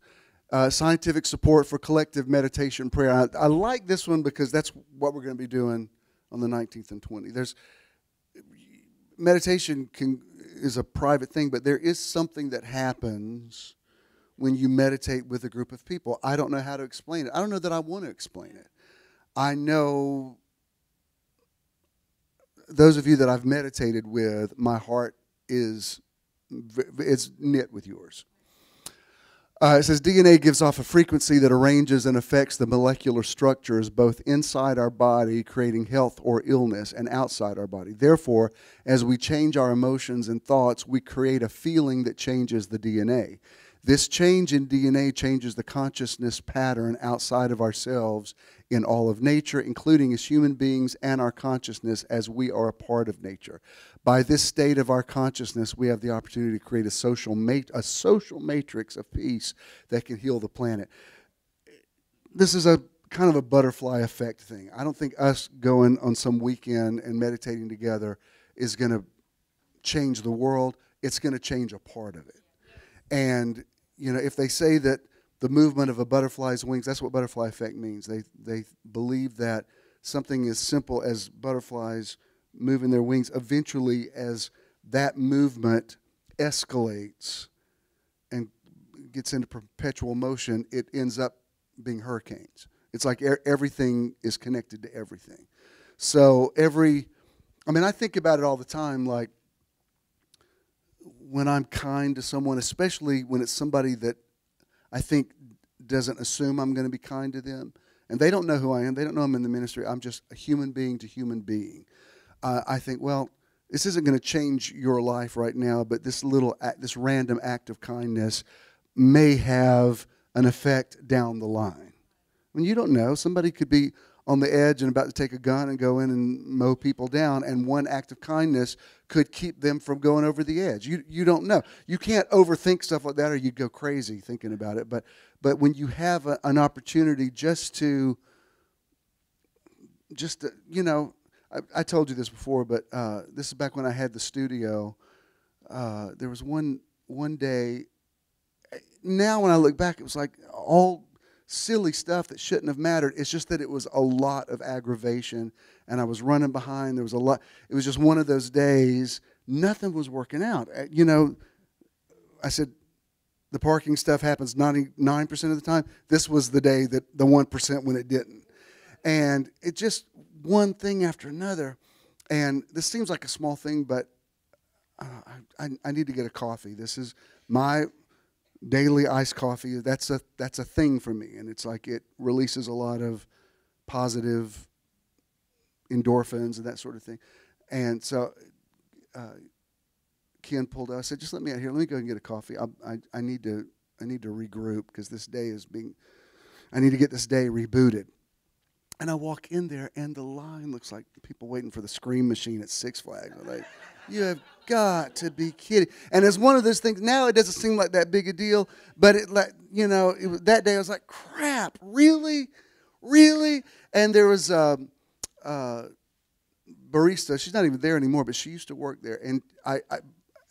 Scientific support for collective meditation prayer. I like this one because that's what we're going to be doing on the 19th and 20th. Meditation is a private thing, but there is something that happens when you meditate with a group of people. I don't know how to explain it. I don't know that I want to explain it. I know those of you that I've meditated with, my heart is knit with yours. It says DNA gives off a frequency that arranges and affects the molecular structures both inside our body, creating health or illness, and outside our body. Therefore, as we change our emotions and thoughts, we create a feeling that changes the DNA. This change in DNA changes the consciousness pattern outside of ourselves in all of nature, including as human beings and our consciousness as we are a part of nature. By this state of our consciousness, we have the opportunity to create a social matrix of peace that can heal the planet. This is a kind of a butterfly effect thing. I don't think us going on some weekend and meditating together is going to change the world. It's going to change a part of it. And, if they say that the movement of a butterfly's wings, that's what butterfly effect means. They believe that something as simple as butterflies moving their wings, eventually as that movement escalates and gets into perpetual motion, it ends up being hurricanes. It's like everything is connected to everything. So I think about it all the time, like when I'm kind to someone, especially when it's somebody that I think doesn't assume I'm going to be kind to them, and they don't know who I am, they don't know I'm in the ministry, I'm just a human being to human being. I think, well, this isn't going to change your life right now, but this random act of kindness may have an effect down the line. I mean, you don't know. Somebody could be on the edge and about to take a gun and go in and mow people down, and one act of kindness could keep them from going over the edge. You don't know. You can't overthink stuff like that, or you'd go crazy thinking about it. But when you have an opportunity just to I told you this before, but this is back when I had the studio. There was one day. Now when I look back, it was like all silly stuff that shouldn't have mattered. It's just that it was a lot of aggravation, and I was running behind. There was a lot. It was just one of those days. Nothing was working out. I said the parking stuff happens 99% of the time. This was the day that the 1% when it didn't, and it just one thing after another. And this seems like a small thing, but I need to get a coffee. This is my daily iced coffee. That's a thing for me, and it's like it releases a lot of positive endorphins and that sort of thing. And so Ken pulled out. I said, "Just let me out here. Let me go and get a coffee. I need to regroup because this day is being. I need to get this day rebooted." And I walk in there, and the line looks like people waiting for the Scream machine at Six Flags. I'm like, you have got to be kidding. And it's one of those things, now it doesn't seem like that big a deal, but that day I was like, crap, really? Really? And there was a barista. She's not even there anymore, but she used to work there. And I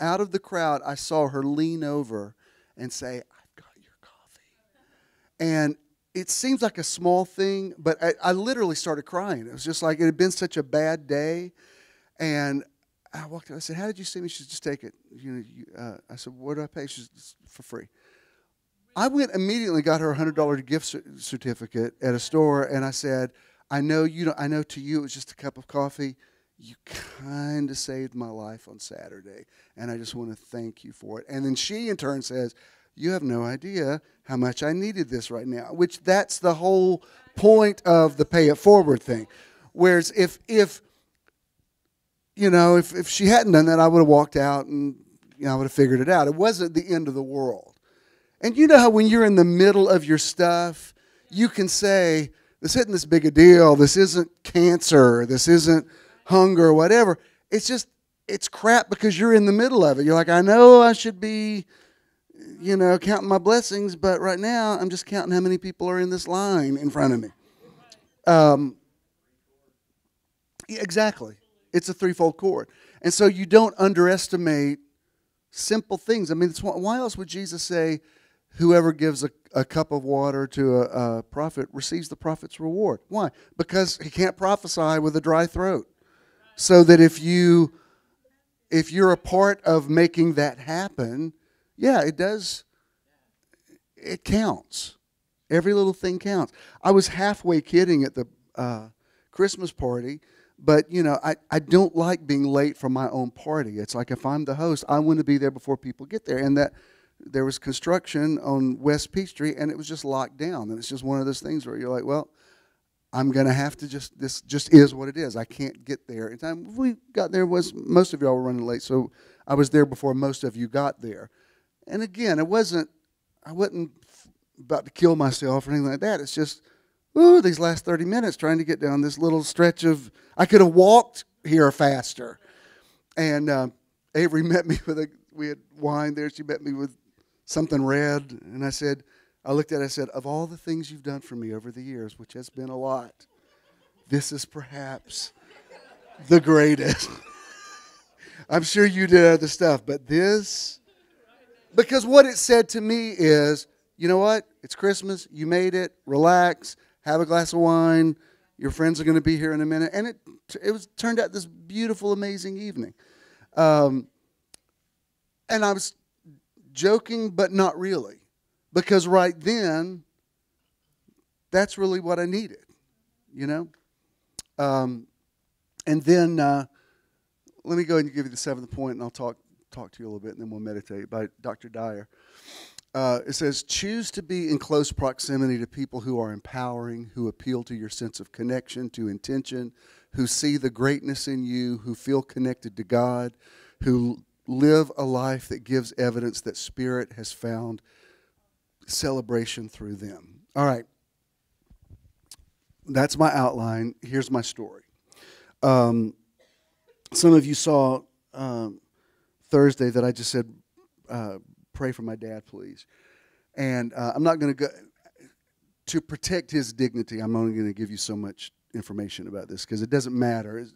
out of the crowd, I saw her lean over and say, "I've got your coffee." And it seems like a small thing, but I literally started crying. It was just like it had been such a bad day. And I walked in. I said, "How did you see me?" She said, "Just take it." I said, "What do I pay?" She said, "For free." I went immediately, got her a $100 gift certificate at a store, and I said, I know to you it was just a cup of coffee. You kind of saved my life on Saturday, and I just want to thank you for it." And then she, in turn, says, "You have no idea how much I needed this right now," which that's the whole point of the pay it forward thing. Whereas if she hadn't done that, I would have walked out and I would have figured it out. It wasn't the end of the world. And you know how when you're in the middle of your stuff, you can say, "This isn't this big a deal. This isn't cancer. This isn't hunger or whatever." It's crap because you're in the middle of it. You're like, I know I should be counting my blessings, but right now I'm just counting how many people are in this line in front of me. Yeah, exactly. It's a threefold cord. And so you don't underestimate simple things. I mean, why else would Jesus say, whoever gives a cup of water to a prophet receives the prophet's reward? Why? Because he can't prophesy with a dry throat. So that if you're a part of making that happen, yeah, it does. It counts. Every little thing counts. I was halfway kidding at the Christmas party, but I don't like being late for my own party. It's like if I'm the host, I want to be there before people get there. And that there was construction on West Peachtree, and it was just locked down. And it's just one of those things where you're like, well, I'm going to have to this just is what it is. I can't get there in time. We got there, most of y'all were running late, so I was there before most of you got there. And again, I wasn't about to kill myself or anything like that. It's just, these last 30 minutes trying to get down this little stretch of, I could have walked here faster. And Avery met me we had wine there. She met me with something red. And I said, I looked at it, I said, of all the things you've done for me over the years, which has been a lot, this is perhaps the greatest. I'm sure you did other stuff, but this, because what it said to me is, you know what? It's Christmas. You made it. Relax. Have a glass of wine. Your friends are going to be here in a minute. And it turned out this beautiful, amazing evening. And I was joking, but not really. Because right then, that's really what I needed, you know? And then let me go ahead and give you the seventh point, and I'll talk to you a little bit, and then we'll meditate, by Dr. Dyer. It says, choose to be in close proximity to people who are empowering, who appeal to your sense of connection, to intention, who see the greatness in you, who feel connected to God, who live a life that gives evidence that Spirit has found celebration through them. All right. That's my outline. Here's my story. Some of you saw Thursday that I just said, pray for my dad, please. And I'm not going to go, to protect his dignity, I'm only going to give you so much information about this because it doesn't matter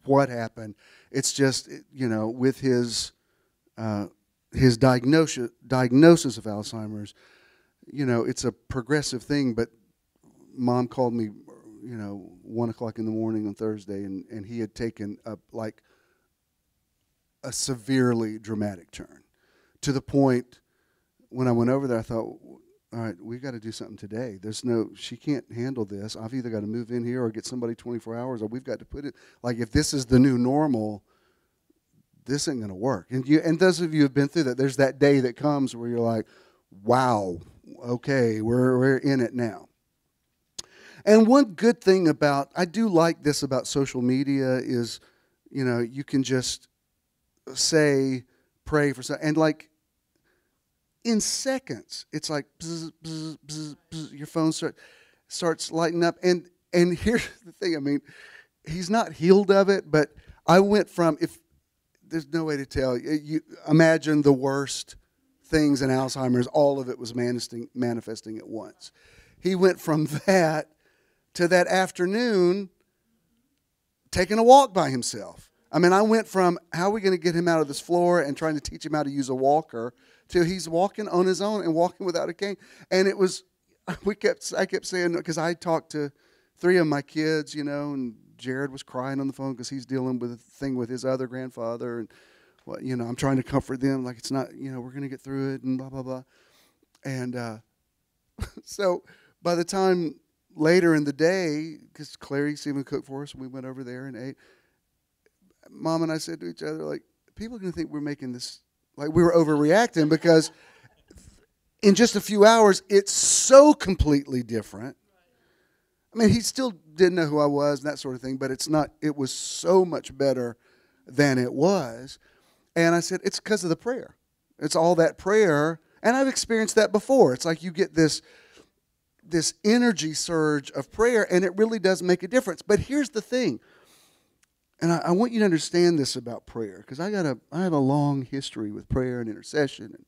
what happened. It's just, you know, with his diagnosis of Alzheimer's, you know, it's a progressive thing, but Mom called me, you know, 1 o'clock in the morning on Thursday, and he had taken a severely dramatic turn, to the point when I went over there, I thought, all right, we got to do something today. She can't handle this. I've either got to move in here or get somebody 24 hours, or we've got to put it, like, if this is the new normal, this ain't going to work. And those of you who have been through that, there's that day that comes where you're like, wow, okay, we're in it now. And one good thing I do like this about social media is, you know, you can just say, pray for something, and like in seconds, it's like bzz, bzz, bzz, bzz, your phone starts lighting up. And here's the thing, I mean, he's not healed of it, but I went from, if there's no way to tell, you imagine the worst things in Alzheimer's, all of it was manifesting at once. He went from that to that afternoon taking a walk by himself. I mean, I went from how are we going to get him out of this floor and trying to teach him how to use a walker to he's walking on his own and walking without a cane. And it was, I kept saying, because I talked to 3 of my kids, you know, and Jared was crying on the phone because he's dealing with a thing with his other grandfather. And, well, you know, I'm trying to comfort them like it's not, you know, we're going to get through it and blah, blah, blah. And so by the time later in the day, because Clarice even cooked for us, and we went over there and ate, Mom and I said to each other, like, people are going to think we're making this, like we were overreacting, because in just a few hours, it's so completely different. I mean, he still didn't know who I was and that sort of thing, but it was so much better than it was. And I said, it's because of the prayer. It's all that prayer. And I've experienced that before. It's like you get this energy surge of prayer, and it really does make a difference. But here's the thing. And I want you to understand this about prayer, because I have a long history with prayer and intercession. And,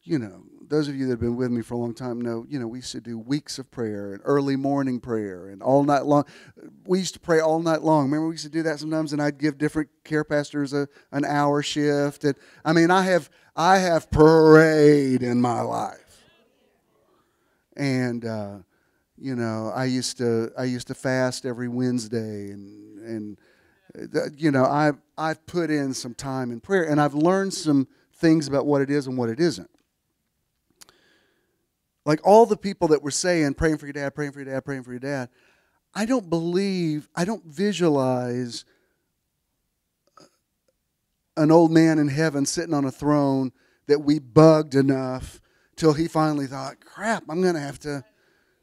you know, those of you that have been with me for a long time know, you know, we used to do weeks of prayer and early morning prayer and all night long. We used to pray all night long. Remember, we used to do that sometimes, and I'd give different care pastors an hour shift. And I mean, I have prayed in my life. And you know, I used to fast every Wednesday, and you know, I've put in some time in prayer, and I've learned some things about what it is and what it isn't. Like all the people that were saying, praying for your dad, praying for your dad, praying for your dad, I don't visualize an old man in heaven sitting on a throne that we bugged enough till he finally thought, crap, I'm going to have to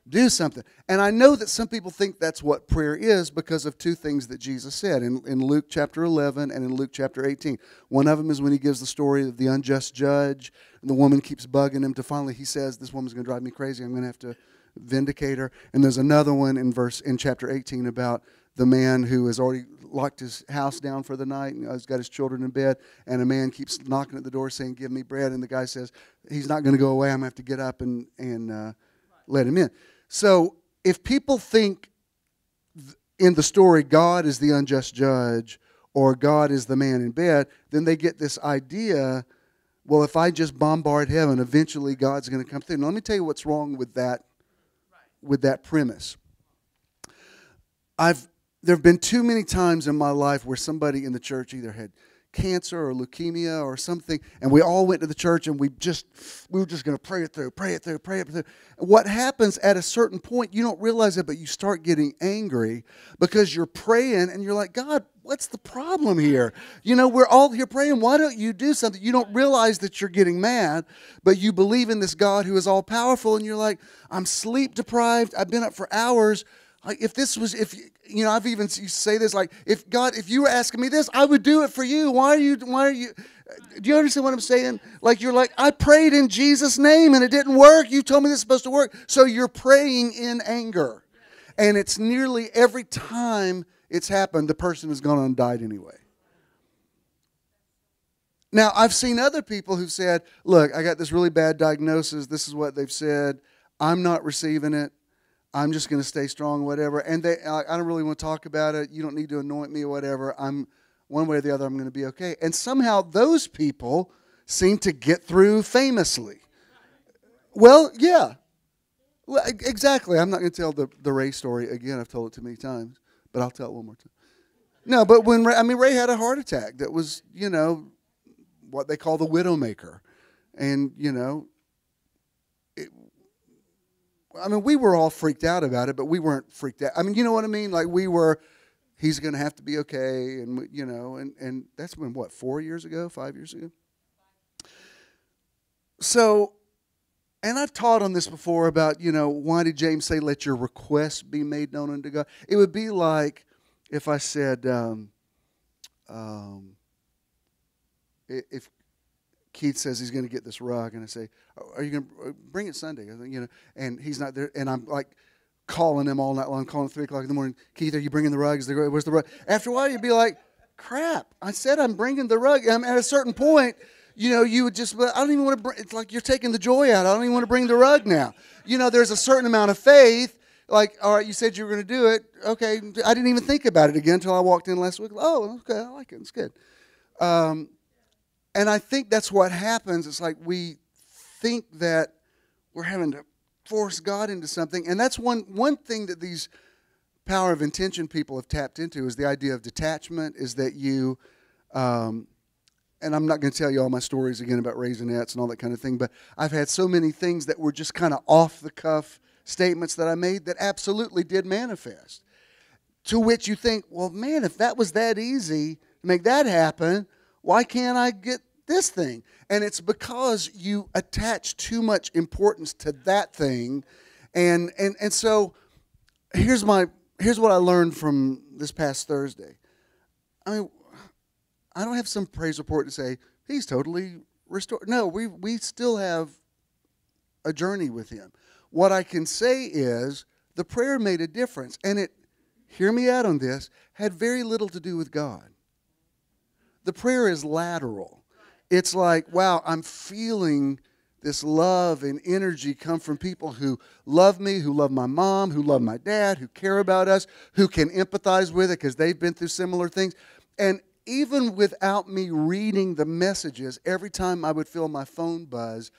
do something. And I know that some people think that's what prayer is because of 2 things that Jesus said in Luke chapter 11 and in Luke chapter 18. One of them is when he gives the story of the unjust judge, and the woman keeps bugging him to finally he says, this woman's going to drive me crazy. I'm going to have to vindicate her. And there's another one in chapter 18 about the man who has already locked his house down for the night, and he's got his children in bed, and a man keeps knocking at the door saying, "Give me bread," and the guy says, "He's not going to go away. I'm going to have to get up and let him in." So if people think in the story God is the unjust judge or God is the man in bed, then they get this idea, well, if I just bombard heaven, eventually God's going to come through. Now, let me tell you what's wrong with that premise. There have been too many times in my life where somebody in the church either had cancer or leukemia or something, and we all went to the church and we were just going to pray it through. What happens at a certain point, you don't realize it, but you start getting angry because you're praying and you're like, God, what's the problem here? We're all here praying. Why don't you do something? You don't realize that you're getting mad, but you believe in this God who is all powerful, and you're like, I'm sleep deprived. I've been up for hours. Like I've even you say this, like, if you were asking me this, I would do it for you. Why are you? Do you understand what I'm saying? Like, you're like, I prayed in Jesus' name and it didn't work. You told me this is supposed to work. So you're praying in anger. And it's nearly every time it's happened, the person has gone on and died anyway. Now, I've seen other people who've said, look, I got this really bad diagnosis. This is what they've said. I'm not receiving it. I'm just going to stay strong, whatever. And I don't really want to talk about it. You don't need to anoint me or whatever. One way or the other, I'm going to be okay. And somehow those people seem to get through famously. Well, yeah. Well, exactly. I'm not going to tell the Ray story again. I've told it too many times, but I'll tell it one more time. No, but Ray had a heart attack that was, what they call the widowmaker. And, we were all freaked out about it, but we weren't freaked out. You know what I mean? Like, he's going to have to be okay, and, and that's been, 4 years ago, 5 years ago? So, and I've taught on this before about, why did James say, let your requests be made known unto God? It would be like if I said, if Keith says he's going to get this rug, and I say, are you going to bring it Sunday? And he's not there, and I'm like calling him all night long, calling at 3 o'clock in the morning, Keith, are you bringing the rug? Where's the rug? After a while, you'd be like, crap, I said I'm bringing the rug. And at a certain point, you would just, I don't even want to bring, it's like you're taking the joy out. I don't even want to bring the rug now. There's a certain amount of faith, like, all right, you said you were going to do it. Okay, I didn't even think about it again until I walked in last week. Oh, okay, I like it. It's good. And I think that's what happens. It's like we think that we're having to force God into something. And that's one thing that these power of intention people have tapped into is the idea of detachment, is that you, and I'm not going to tell you all my stories again about Raisinets and all that kind of thing, but I've had so many things that were just kind of off-the-cuff statements that I made that absolutely did manifest. To which you think, well, man, if that was that easy to make that happen, why can't I get this thing? And it's because you attach too much importance to that thing. And so here's what I learned from this past Thursday. I don't have some praise report to say, he's totally restored. No, we still have a journey with him. What I can say is the prayer made a difference. And it, hear me out on this, had very little to do with God. The prayer is lateral. It's like, wow, I'm feeling this love and energy come from people who love me, who love my mom, who love my dad, who care about us, who can empathize with it because they've been through similar things. And even without me reading the messages, every time I would feel my phone buzz,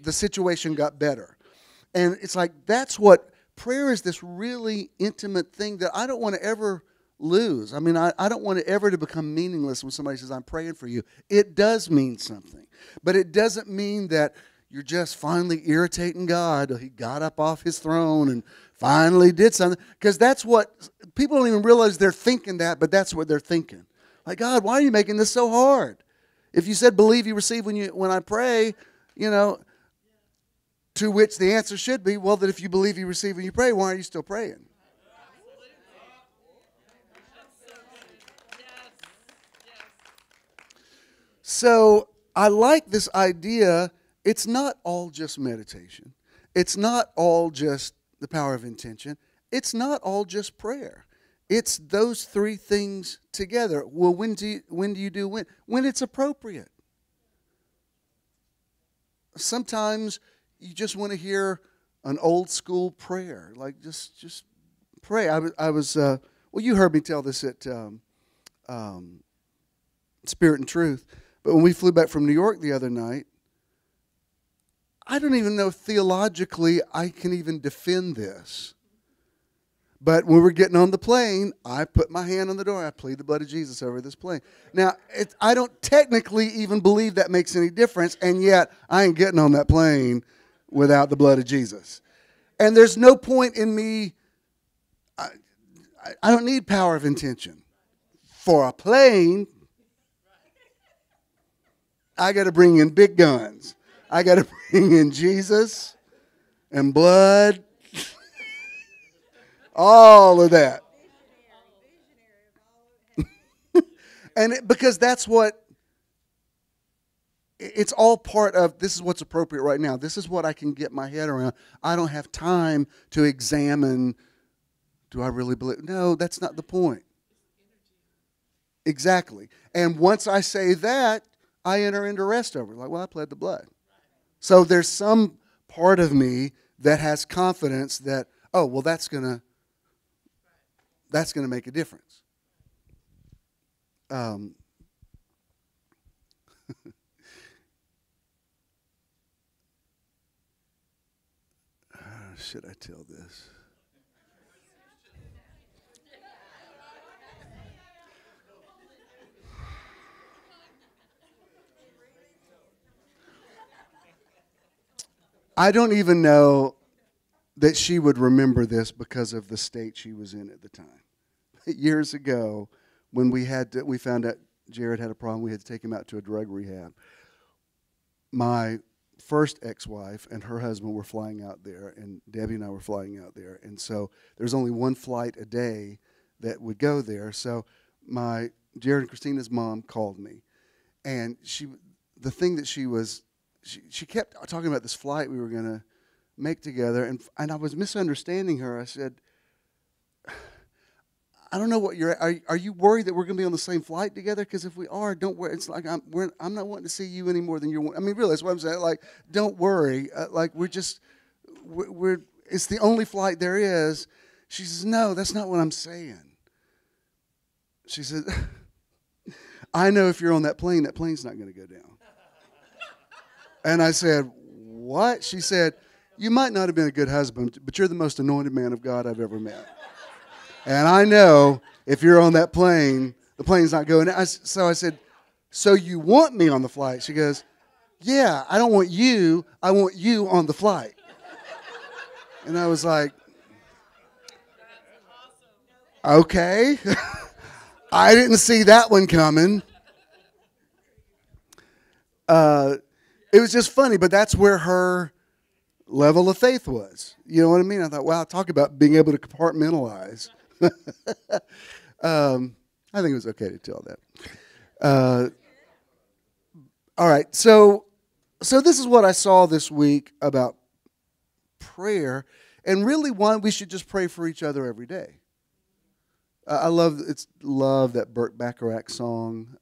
the situation got better. And it's like, that's what prayer is, this really intimate thing that I don't want to ever lose. I don't want it ever to become meaningless when somebody says, I'm praying for you. It does mean something. But it doesn't mean that you're just finally irritating God. He got up off his throne and finally did something. Because that's what, people don't even realize they're thinking that, but that's what they're thinking. Like, God, why are you making this so hard? If you said, believe you receive when I pray, to which the answer should be, well, that if you believe you receive when you pray, why are you still praying? So I like this idea. It's not all just meditation. It's not all just the power of intention. It's not all just prayer. It's those three things together. Well, when do you do when? When it's appropriate. Sometimes you just want to hear an old school prayer, like just pray. I was well, you heard me tell this at Spirit and Truth, but when we flew back from New York the other night, I don't even know theologically I can even defend this. But when we were getting on the plane, I put my hand on the door. I plead the blood of Jesus over this plane. Now, I don't technically even believe that makes any difference, and yet I ain't getting on that plane without the blood of Jesus. And there's no point in me, I don't need power of intention. For a plane, I got to bring in big guns. I got to bring in Jesus and blood. All of that. And because that's what, it's all part of, this is what's appropriate right now. This is what I can get my head around. I don't have time to examine, do I really believe? No, that's not the point. Exactly. And once I say that, I enter into rest over it. Like, well, I pled the blood. So there's some part of me that has confidence that, oh, well, that's going to make a difference. Should I tell this? I don't even know that she would remember this because of the state she was in at the time. Years ago, when we found out Jared had a problem, we had to take him out to a drug rehab. My first ex-wife and her husband were flying out there, and Debbie and I were flying out there. And so there's only one flight a day that would go there. So Jared and Christina's mom called me, and she kept talking about this flight we were going to make together, and I was misunderstanding her. I said, I don't know what are you worried that we're going to be on the same flight together? Because if we are, don't worry. It's like I'm not wanting to see you any more than you're. I mean, really, that's what I'm saying. Like, don't worry. Like, it's the only flight there is. She says, no, that's not what I'm saying. She says, I know if you're on that plane's not going to go down. And I said, what? She said, you might not have been a good husband, but you're the most anointed man of God I've ever met. And I know if you're on that plane, the plane's not going. So I said, so you want me on the flight? She goes, yeah, I don't want you. I want you on the flight. And I was like, okay. I didn't see that one coming. It was just funny, but that's where her level of faith was. You know what I mean? I thought, wow, talk about being able to compartmentalize. I think it was okay to tell that. All right, so this is what I saw this week about prayer, and really why we should just pray for each other every day. I love that Burt Bacharach song.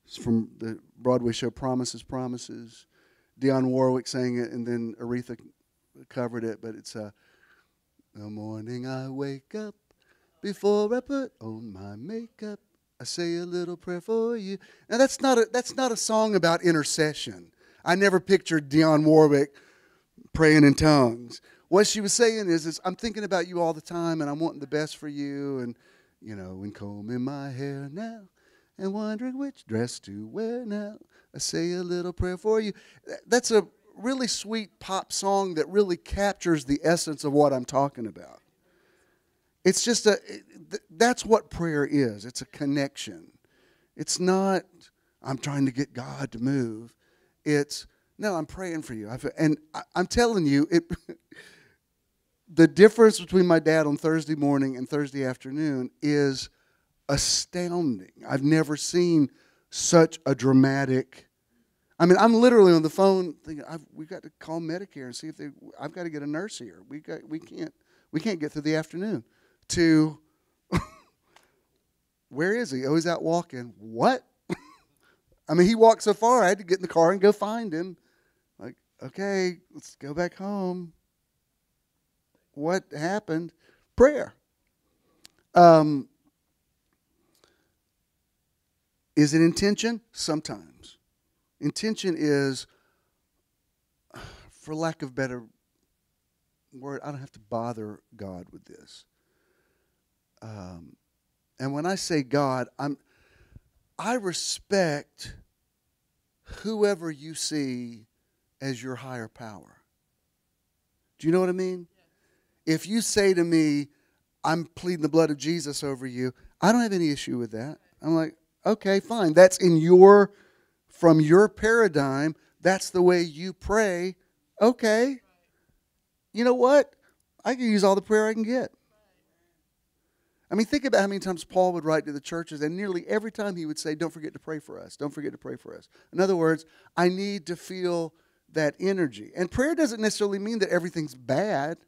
It's from the Broadway show Promises, Promises. Dionne Warwick sang it, and then Aretha covered it, but it's the morning I wake up, before I put on my makeup, I say a little prayer for you. Now that's not a song about intercession. I never pictured Dionne Warwick praying in tongues. What she was saying is I'm thinking about you all the time, and I'm wanting the best for you, and and combing my hair now, and wondering which dress to wear now. I say a little prayer for you. That's a really sweet pop song that really captures the essence of what I'm talking about. It's just that's what prayer is. It's a connection. It's not, I'm trying to get God to move. It's, no, I'm praying for you. I'm telling you, the difference between my dad on Thursday morning and Thursday afternoon is astounding. I've never seen such a dramatic. I mean, I'm literally on the phone thinking, we've got to call Medicare and see if I've got to get a nurse here. We can't get through the afternoon. To Where is he? Oh, he's out walking. What? I mean, he walked so far, I had to get in the car and go find him. Like, okay, let's go back home. What happened? Prayer. Is it intention? Sometimes. Intention is, for lack of better word, I don't have to bother God with this. And when I say God, I respect whoever you see as your higher power. Do you know what I mean? Yes. If you say to me, I'm pleading the blood of Jesus over you, I don't have any issue with that. I'm like, okay, fine. That's from your paradigm, that's the way you pray. Okay. You know what? I can use all the prayer I can get. I mean, think about how many times Paul would write to the churches, and nearly every time he would say, don't forget to pray for us. Don't forget to pray for us. In other words, I need to feel that energy. And prayer doesn't necessarily mean that everything's bad.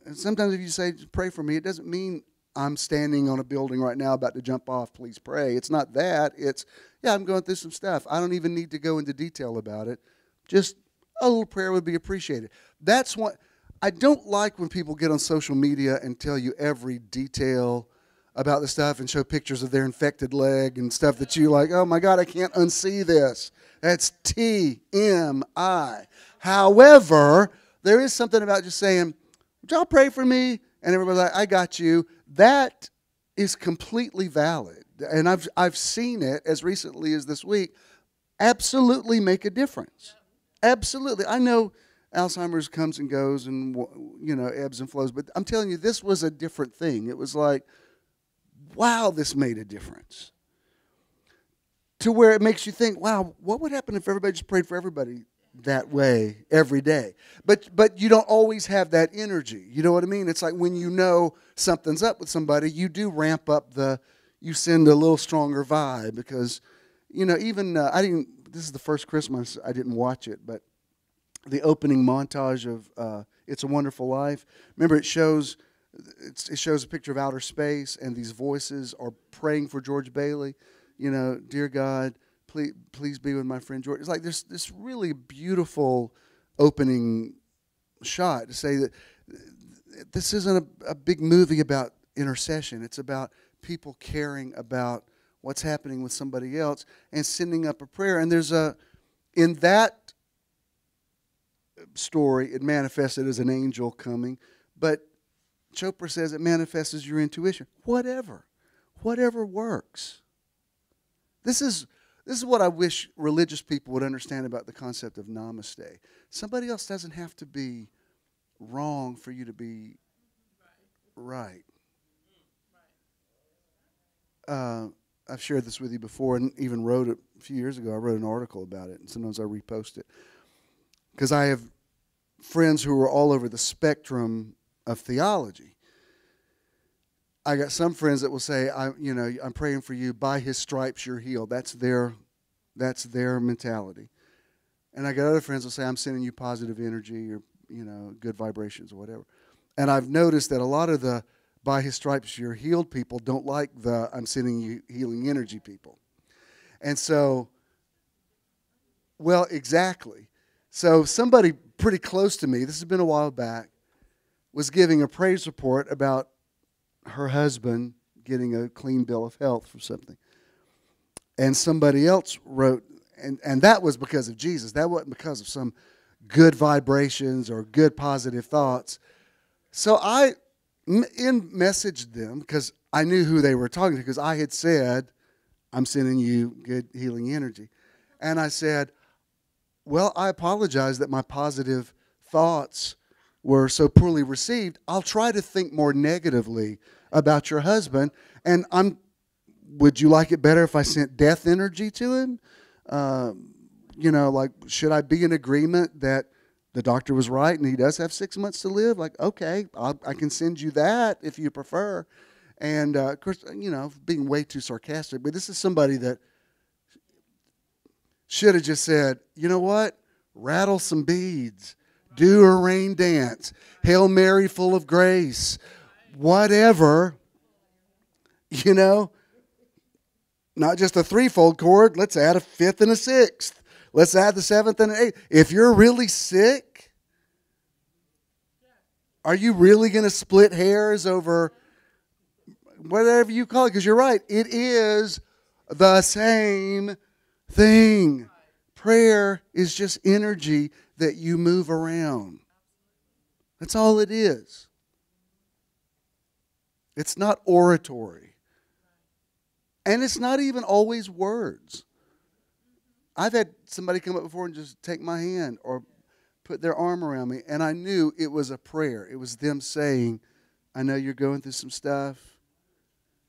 And sometimes if you say, pray for me, it doesn't mean I'm standing on a building right now about to jump off, please pray. It's not that. It's, yeah, I'm going through some stuff. I don't even need to go into detail about it. Just a little prayer would be appreciated. That's what I don't like when people get on social media and tell you every detail about the stuff and show pictures of their infected leg and stuff that you like, oh my God, I can't unsee this. That's TMI. However, there is something about just saying, would y'all pray for me? And everybody's like, I got you. That is completely valid. And I've seen it as recently as this week absolutely make a difference. Absolutely. I know Alzheimer's comes and goes and, ebbs and flows. But I'm telling you, this was a different thing. It was like, wow, this made a difference. To where it makes you think, wow, what would happen if everybody just prayed for everybody that way every day? But you don't always have that energy. You know what I mean? It's like when you know something's up with somebody, you do ramp up you send a little stronger vibe because, even, this is the first Christmas I didn't watch it, but the opening montage of It's a Wonderful Life. Remember, it shows a picture of outer space, and these voices are praying for George Bailey. Dear God, please be with my friend George. It's like there's this really beautiful opening shot to say that this isn't a big movie about intercession. It's about people caring about what's happening with somebody else and sending up a prayer. And in that story, it manifested as an angel coming, but Chopra says it manifests as your intuition. Whatever works. This is what I wish religious people would understand about the concept of namaste. Somebody else doesn't have to be wrong for you to be right. I've shared this with you before and even wrote it a few years ago. I wrote an article about it, and sometimes I repost it. Because I have friends who are all over the spectrum of theology. I got some friends that will say, I'm praying for you, by his stripes you're healed. That's their mentality. And I got other friends that will say, I'm sending you positive energy or, good vibrations or whatever. And I've noticed that a lot of the by his stripes you're healed people don't like the I'm sending you healing energy people. And so, well, exactly. So somebody pretty close to me, this has been a while back, was giving a praise report about her husband getting a clean bill of health for something. And somebody else wrote, and that was because of Jesus. That wasn't because of some good vibrations or good positive thoughts. So I messaged them because I knew who they were talking to, because I had said, I'm sending you good healing energy. And I said, well, I apologize that my positive thoughts were so poorly received. I'll try to think more negatively about your husband. And would you like it better if I sent death energy to him? Should I be in agreement that the doctor was right and he does have 6 months to live? Like, okay, I can send you that if you prefer. And, of course, being way too sarcastic, but this is somebody that should have just said, you know what? Rattle some beads. Do a rain dance. Hail Mary full of grace. Whatever. You know? Not just a threefold chord. Let's add a fifth and a sixth. Let's add the seventh and an eighth. If you're really sick, are you really going to split hairs over whatever you call it? Because you're right. It is the same thing. Prayer is just energy that you move around. That's all it is. It's not oratory. And it's not even always words. I've had somebody come up before and just take my hand or put their arm around me, and I knew it was a prayer. It was them saying, I know you're going through some stuff.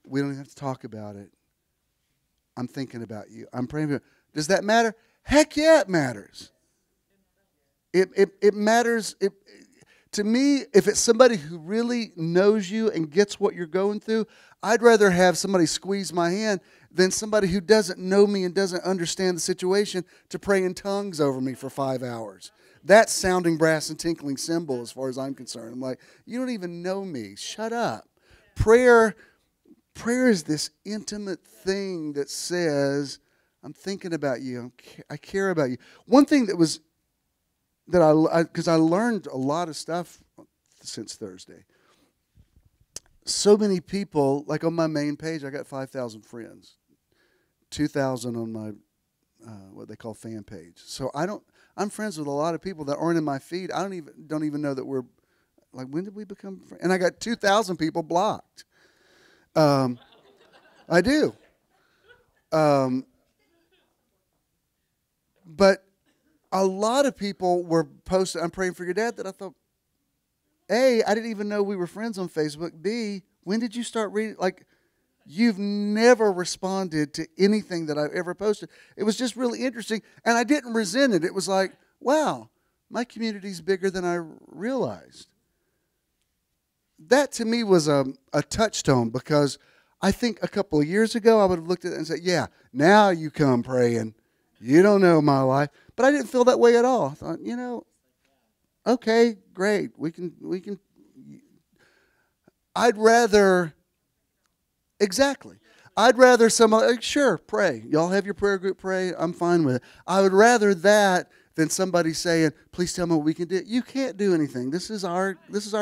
We don't even have to talk about it. I'm thinking about you. I'm praying for you. Does that matter? Heck yeah, it matters. It matters. To me, if it's somebody who really knows you and gets what you're going through, I'd rather have somebody squeeze my hand than somebody who doesn't know me and doesn't understand the situation to pray in tongues over me for 5 hours. That's sounding brass and tinkling cymbal as far as I'm concerned. I'm like, you don't even know me. Shut up. Prayer is this intimate thing that says, I'm thinking about you. I care about you. One thing that was because I learned a lot of stuff since Thursday. So many people, like on my main page, I got 5,000 friends, 2,000 on my what they call fan page. So I'm friends with a lot of people that aren't in my feed. I don't even know that we're like, when did we become friends? And I got 2,000 people blocked. I do. But a lot of people were posting, I'm praying for your dad, that I thought, A, I didn't even know we were friends on Facebook. B, when did you start reading? Like, you've never responded to anything that I've ever posted. It was just really interesting, and I didn't resent it. It was like, wow, my community's bigger than I realized. That to me was a touchstone, because I think a couple of years ago I would have looked at it and said, yeah, now you come praying. You don't know my life. But I didn't feel that way at all. I thought, okay, great. We can. I'd rather somebody, sure, pray. Y'all have your prayer group, pray. I'm fine with it. I would rather that than somebody saying, please tell me what we can do. You can't do anything. This is our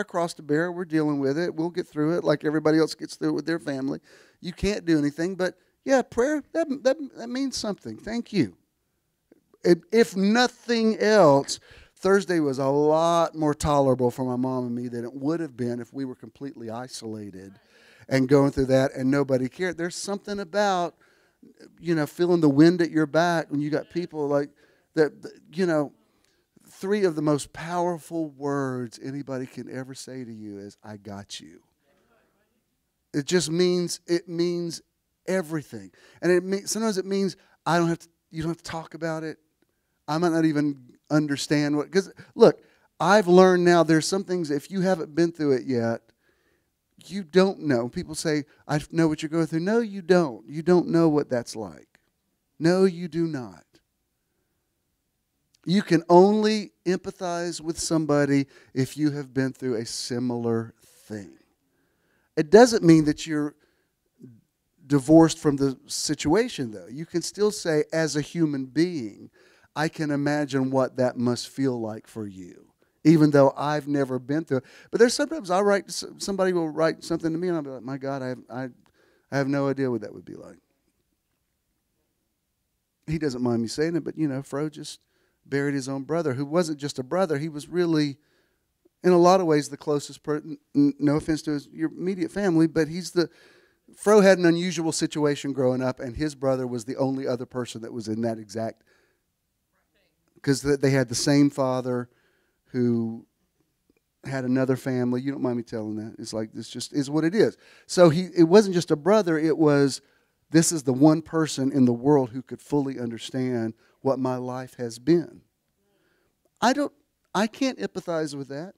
cross to bear. We're dealing with it. We'll get through it like everybody else gets through it with their family. You can't do anything. But, yeah, prayer, that means something. Thank you. If nothing else, Thursday was a lot more tolerable for my mom and me than it would have been if we were completely isolated and going through that and nobody cared. There's something about, feeling the wind at your back when you got people like that, three of the most powerful words anybody can ever say to you is, I got you. It means everything. And sometimes it means you don't have to talk about it. I might not even understand because look, I've learned now there's some things, if you haven't been through it yet, you don't know. People say, I know what you're going through. No, you don't. You don't know what that's like. No, you do not. You can only empathize with somebody if you have been through a similar thing. It doesn't mean that you're divorced from the situation, though. You can still say, as a human being, I can imagine what that must feel like for you, even though I've never been through it. But there's sometimes somebody will write something to me, and I'll be like, my God, I have no idea what that would be like. He doesn't mind me saying it, but, Fro just buried his own brother, who wasn't just a brother. He was really, in a lot of ways, the closest person. No offense to your immediate family, but Fro had an unusual situation growing up, and his brother was the only other person that was in that exact, because they had the same father who had another family. You don't mind me telling that. It's like, this just is what it is. So it wasn't just a brother. It was, this is the one person in the world who could fully understand what my life has been. I can't empathize with that.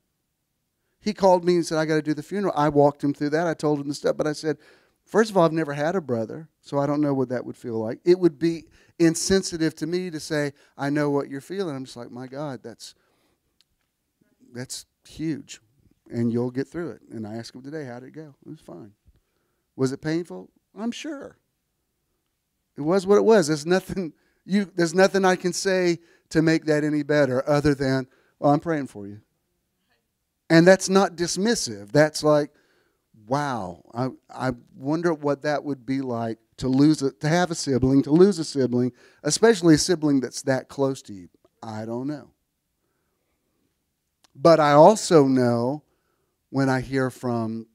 He called me and said, I got to do the funeral. I walked him through that. I told him the stuff, but I said, first of all, I've never had a brother, so I don't know what that would feel like. It would be insensitive to me to say, I know what you're feeling. I'm just like, my God, that's huge, and you'll get through it. And I asked him today, how did it go? It was fine. Was it painful? I'm sure. It was what it was. There's nothing I can say to make that any better other than, well, I'm praying for you. And that's not dismissive. That's like, wow, I wonder what that would be like to have a sibling, to lose a sibling, especially a sibling that's that close to you. I don't know. But I also know when I hear from,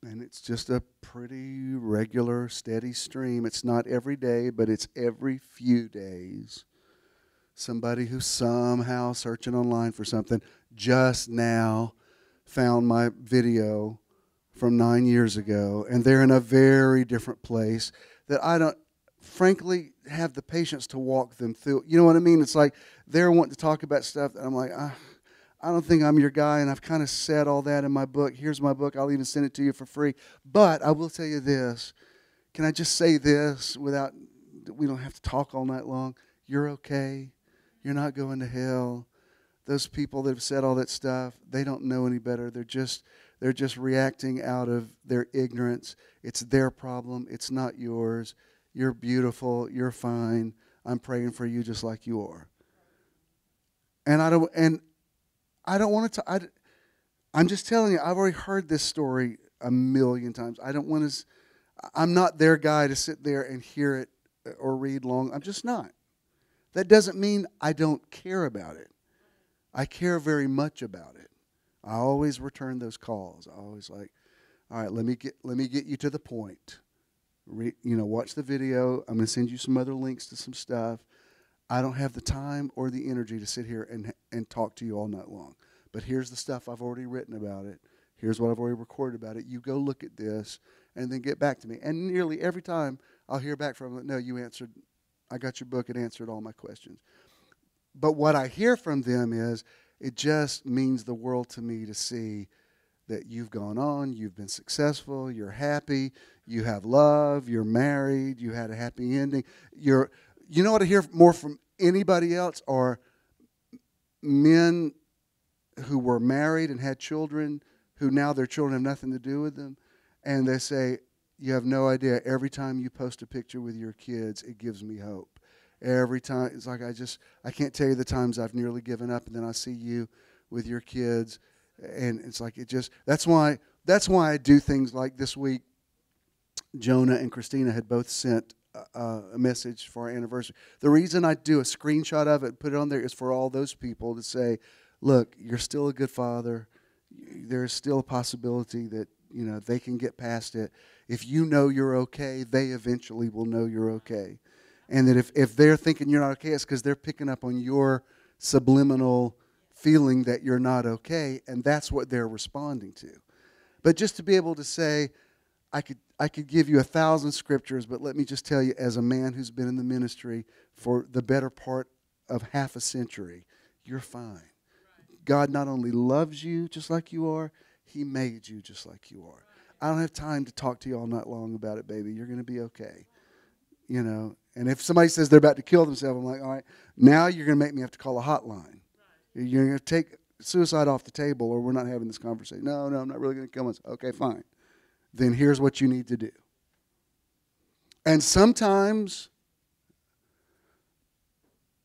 and it's just a pretty regular, steady stream. It's not every day, but it's every few days. Somebody who's somehow searching online for something just now found my video from 9 years ago, and they're in a very different place that I don't, frankly, have the patience to walk them through. You know what I mean? It's like they're wanting to talk about stuff that I'm like, I don't think I'm your guy, and I've kind of said all that in my book. Here's my book. I'll even send it to you for free. But I will tell you this. Can I just say this without, we don't have to talk all night long? You're okay. You're not going to hell. Those people that have said all that stuff, they don't know any better. They're just reacting out of their ignorance. It's their problem. It's not yours. You're beautiful. You're fine. I'm praying for you just like you are. And I don't want to. I'm just telling you. I've already heard this story a million times. I don't want to. I'm not their guy to sit there and hear it or read long. I'm just not. That doesn't mean I don't care about it. I care very much about it. I always return those calls. I always like, all right, let me get you to the point. Watch the video. I'm going to send you some other links to some stuff. I don't have the time or the energy to sit here and talk to you all night long. But here's the stuff I've already written about it. Here's what I've already recorded about it. You go look at this and then get back to me. And nearly every time I'll hear back from them, no, you answered. I got your book and answered all my questions. But what I hear from them is it just means the world to me to see that you've gone on, you've been successful, you're happy, you have love, you're married, you had a happy ending. You know what I hear more from anybody else are men who were married and had children who now their children have nothing to do with them. And they say, you have no idea, every time you post a picture with your kids, it gives me hope. Every time, it's like I can't tell you the times I've nearly given up, and then I see you with your kids, and it's like that's why I do things like this week. Jonah and Christina had both sent a message for our anniversary. The reason I do a screenshot of it, put it on there, is for all those people to say, look, you're still a good father. There's still a possibility that they can get past it. If you know you're okay, they eventually will know you're okay. And that if they're thinking you're not okay, it's because they're picking up on your subliminal feeling that you're not okay, and that's what they're responding to. But just to be able to say, I could give you 1,000 scriptures, but let me just tell you, as a man who's been in the ministry for the better part of half a century, you're fine. God not only loves you just like you are, He made you just like you are. I don't have time to talk to you all night long about it, baby. You're going to be okay. And if somebody says they're about to kill themselves, I'm like, all right, now you're going to make me have to call a hotline. You're going to take suicide off the table, or we're not having this conversation. No, I'm not really going to kill myself. Okay, fine. Then here's what you need to do. And sometimes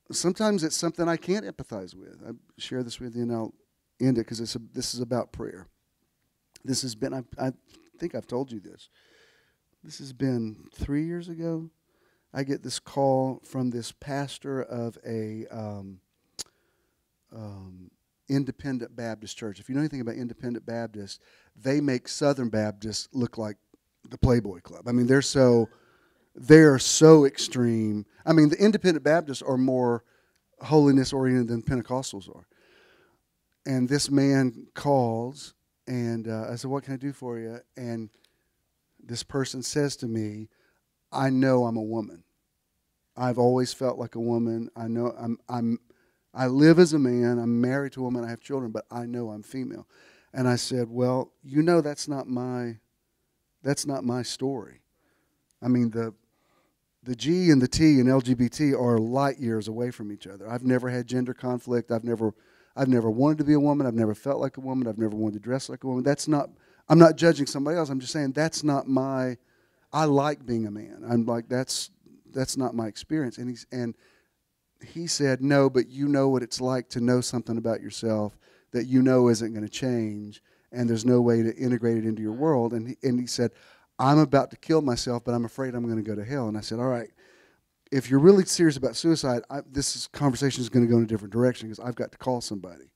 it's something I can't empathize with. I share this with you, and I'll end it because this is about prayer. This has been, I think I've told you this. This has been 3 years ago. I get this call from this pastor of a independent Baptist church. If you know anything about independent Baptists, they make Southern Baptists look like the Playboy Club. I mean, they're so extreme. I mean, the independent Baptists are more holiness-oriented than Pentecostals are. And this man calls, and I said, what can I do for you? And this person says to me, I know I'm a woman. I've always felt like a woman. I know I live as a man. I'm married to a woman. I have children, but I know I'm female. And I said, well, that's not my story. I mean, the G and the T in LGBT are light years away from each other. I've never had gender conflict. I've never wanted to be a woman. I've never felt like a woman. I've never wanted to dress like a woman. I'm not judging somebody else. I'm just saying that's not my. I like being a man. I'm like that's not my experience. And he said, no, but you know what it's like to know something about yourself that you know isn't going to change, and there's no way to integrate it into your world. And he said, I'm about to kill myself, but I'm afraid I'm going to go to hell. And I said, all right, if you're really serious about suicide, this conversation is going to go in a different direction because I've got to call somebody.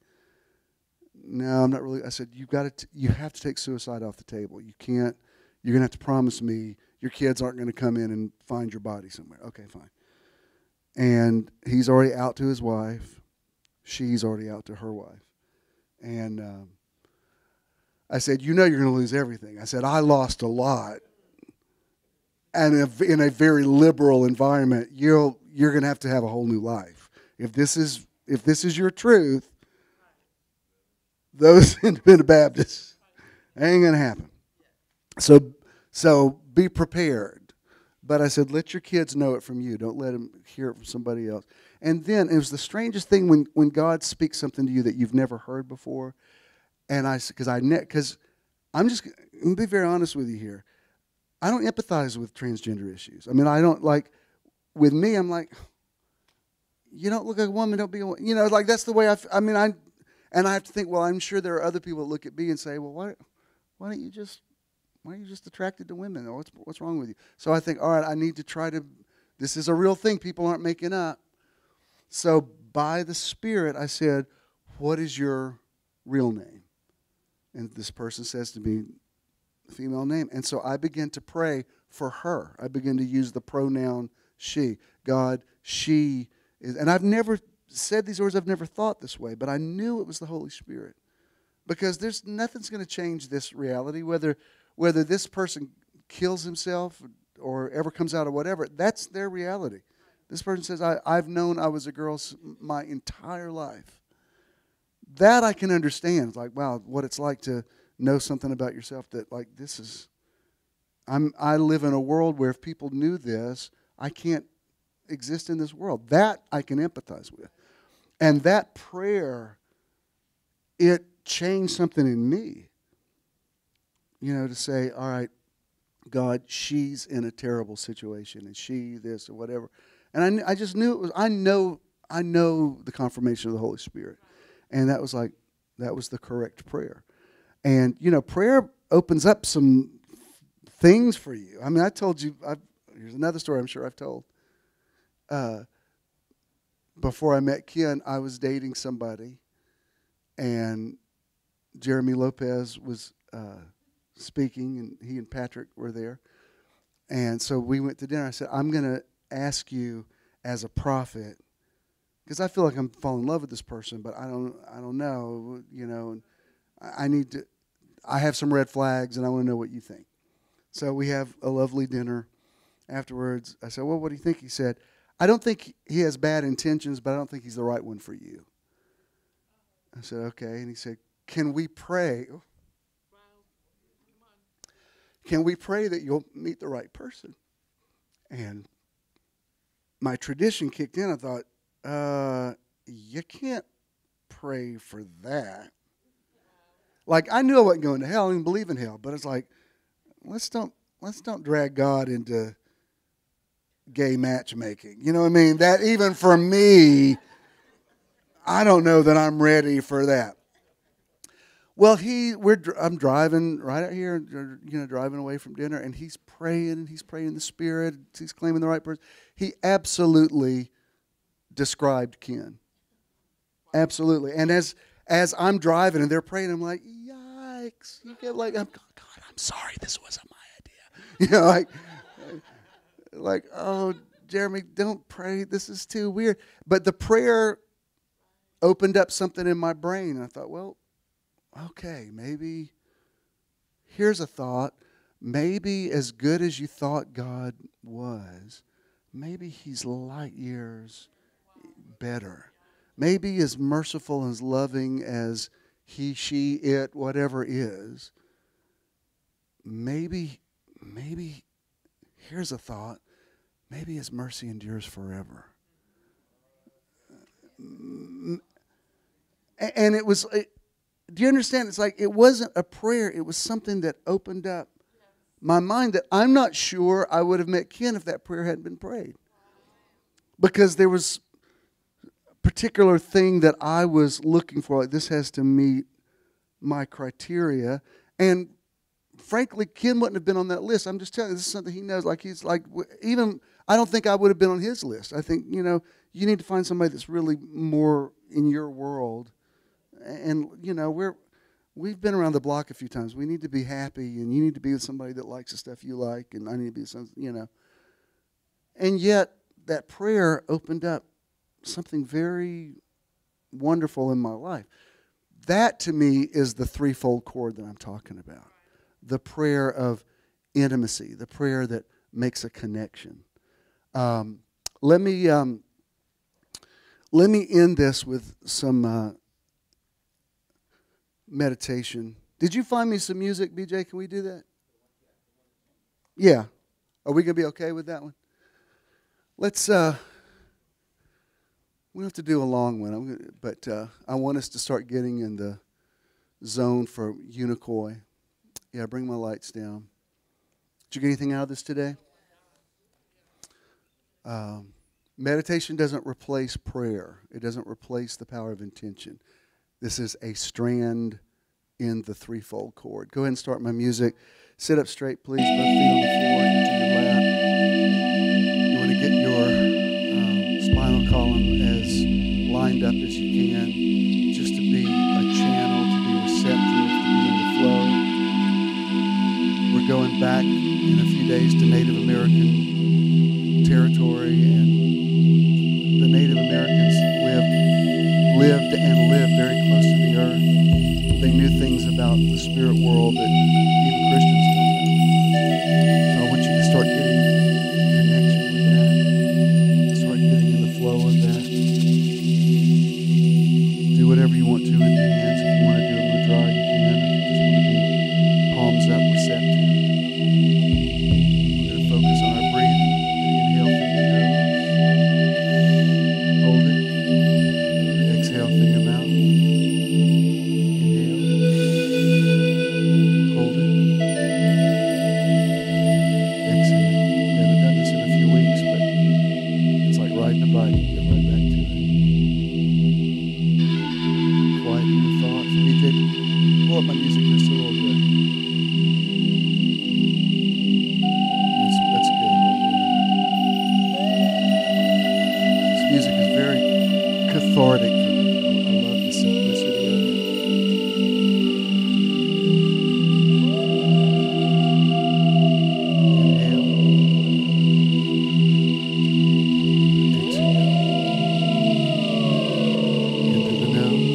No, I'm not really. I said, you have to take suicide off the table. You can't. You're going to have to promise me your kids aren't going to come in and find your body somewhere. Okay, fine. And he's already out to his wife. She's already out to her wife. And I said, you know you're going to lose everything. I said, I lost a lot. And in a very liberal environment, you're going to have a whole new life. If this is your truth, those independent Baptists, ain't going to happen. So be prepared. But I said, let your kids know it from you. Don't let them hear it from somebody else. And then it was the strangest thing when God speaks something to you that you've never heard before. And because I'm just going to be very honest with you here. I don't empathize with transgender issues. I mean, I don't like, with me, I'm like, you don't look like a woman, don't be a woman. You know, like that's the way and I have to think, well, I'm sure there are other people that look at me and say, well, why are you just attracted to women? Or what's wrong with you? So I think, all right, I need to try to, this is a real thing people aren't making up. So by the Spirit, I said, what is your real name? And this person says to me, female name. And so I began to pray for her. I began to use the pronoun she. God, she is. And I've never said these words, I've never thought this way, but I knew it was the Holy Spirit. Because nothing's going to change this reality, whether this person kills himself or ever comes out of whatever, that's their reality. This person says, I've known I was a girl my entire life. That I can understand. It's like, wow, what it's like to know something about yourself that, like, I live in a world where if people knew this, I can't exist in this world. That I can empathize with. And that prayer, it changed something in me. You know, to say, all right, God, she's in a terrible situation, and she this or whatever. And I just knew it was, I know the confirmation of the Holy Spirit. And that was the correct prayer. And, you know, prayer opens up some things for you. I mean, I told you, here's another story I'm sure I've told. Before I met Ken, I was dating somebody, and Jeremy Lopez was speaking, and he and Patrick were there. And so we went to dinner. I said, I'm going to ask you as a prophet, because I feel like I'm falling in love with this person, but I don't know, you know, and I have some red flags, and I want to know what you think. So we have a lovely dinner afterwards. I said, well, what do you think? He said, I don't think he has bad intentions, but I don't think he's the right one for you. I said, okay. And he said, can we pray? Can we pray that you'll meet the right person? And my tradition kicked in. I thought, you can't pray for that. Like, I knew I wasn't going to hell. I didn't believe in hell. But it's like, let's don't drag God into gay matchmaking. You know what I mean? That even for me, I don't know that I'm ready for that. Well, I'm driving right out here, you know, driving away from dinner, and he's praying in the Spirit. He's claiming the right person. He absolutely described Ken. Absolutely. And as I'm driving and they're praying, I'm like, yikes. You get like, God, I'm sorry, this wasn't my idea. You know, like, oh, Jeremy, don't pray. This is too weird. But the prayer opened up something in my brain. And I thought, well, okay, maybe here's a thought. Maybe as good as you thought God was, maybe he's light years better. Maybe as merciful and as loving as he, she, it, whatever is. Maybe, here's a thought. Maybe his mercy endures forever. And it was do you understand? It's like it wasn't a prayer. It was something that opened up my mind that I'm not sure I would have met Ken if that prayer hadn't been prayed. Because there was a particular thing that I was looking for. Like, this has to meet my criteria. And frankly, Ken wouldn't have been on that list. I'm just telling you, this is something he knows. Like, he's like, even, I don't think I would have been on his list. I think, you know, you need to find somebody that's really more in your world. And, you know, we've been around the block a few times. We need to be happy, and you need to be with somebody that likes the stuff you like, and I need to be with some, you know. And yet, that prayer opened up something very wonderful in my life. That, to me, is the threefold cord that I'm talking about. The prayer of intimacy, the prayer that makes a connection. Let me end this with some meditation. Did you find me some music, BJ? Can we do that? Yeah. Are we going to be okay with that one? Let's, we don't have to do a long one, but I want us to start getting in the zone for Unicoi. Yeah, bring my lights down. Did you get anything out of this today? Meditation doesn't replace prayer. It doesn't replace the power of intention. This is a strand in the threefold cord. Go ahead and start my music. Sit up straight, please. Both feet on the floor, into your lap. You want to get your spinal column as lined up as you can, just to be a channel, to be receptive, to be in the flow. We're going back in a few days to Native American territory, and the Native Americans lived and lived very close to the earth. They knew things about the spirit world that even Christians don't know. So I want you to start getting connection with that. Start getting in the flow of that. Do whatever you want to with your hands. If you want to do a mudra, you can. If you just want to be palms up, receptive. We're going to focus on our breathing. Inhale through your nose. Hold it. Exhale through your mouth. My music just a little bit. That's good right there. This music is very cathartic for me. I love the simplicity of it. Inhale. Exhale. In through the nose.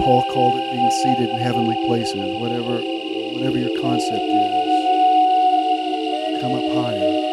Paul called it being seated in heavenly places, whatever your concept is. Come up higher.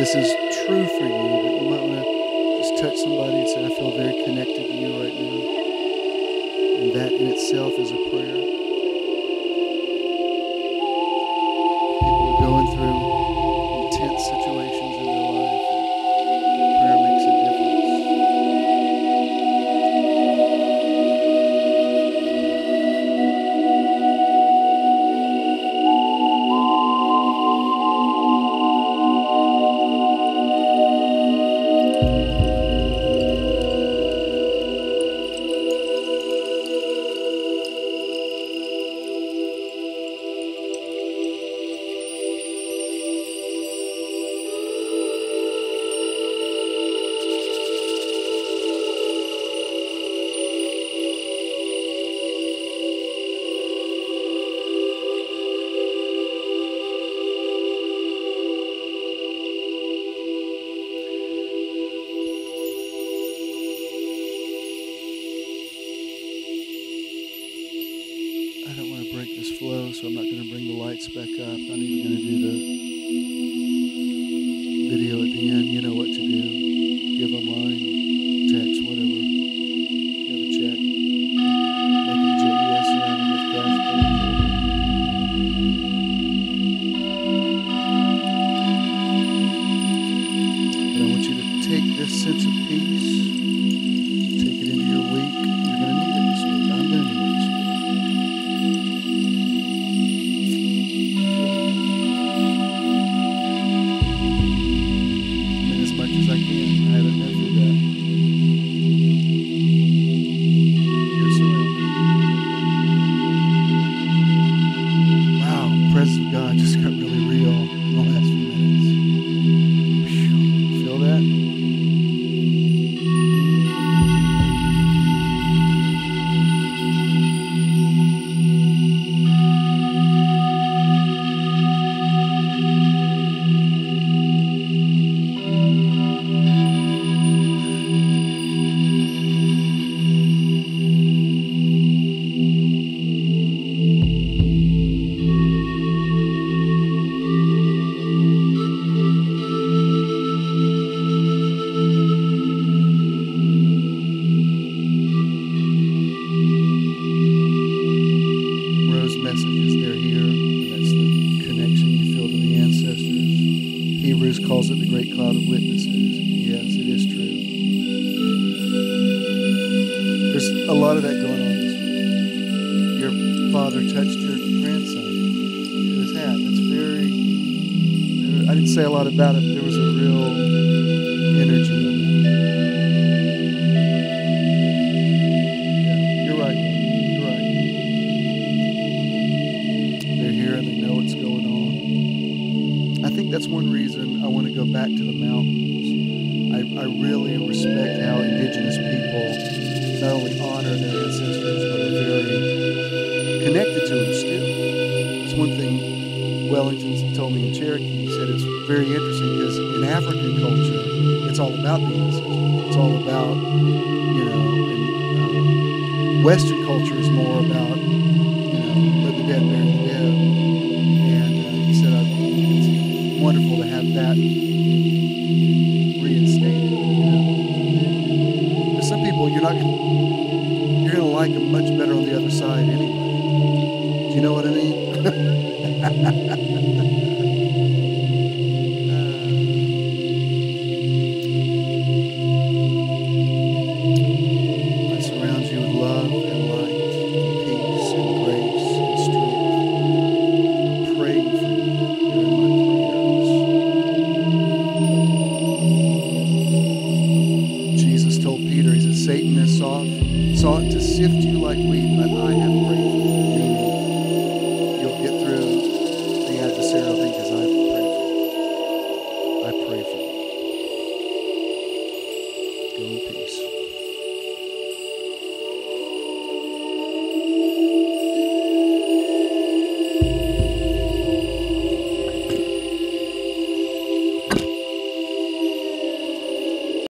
this is true for you, but you might want to just touch somebody and say, I feel very connected to you right now. And that in itself is a prayer. People are going through intense situations in their life. Prayer makes a difference. So I'm not going to bring the lights back up. I'm not even going to do the video at the end. You know what to do. Give online, text, whatever. Give a check. Make it JESN. Get cash paid. But I want you to take this sense of peace. Take it into your week. You're going to need it this week. I'm going to need it this week. As I can. I haven't been through that. You're surrounded. Wow, the presence of God just got really real in the last few minutes. Whew. Feel that? Calls it the great cloud of witnesses. Yes, it is true. There's a lot of that going on this week. Your father touched your grandson to his hat. That's very, I didn't say a lot about it, but there was a real energy in it. Yeah, you're right. You're right. They're here and they know what's going on. I think that's one reason I want to go back to the mountains. I really respect how indigenous people not only honor their ancestors, but are very connected to them still. It's one thing Wellington told me in Cherokee. He said it's very interesting because in African culture, it's all about the ancestors. It's all about, and Western culture is more about, let the dead bury the dead. And he said, it's wonderful to have that reinstated. There's some people you're going to like them much better on the other side anyway. Do you know what I mean? I surround you with love and light and peace and grace and strength. I'm praying for you. You're in my prayers. Jesus told Peter, he said, Satan has sought to sift you like wheat, but I have prayed for you. Meaning, you'll get through the adversarial thing because I've prayed for you. I pray for you. Go in peace.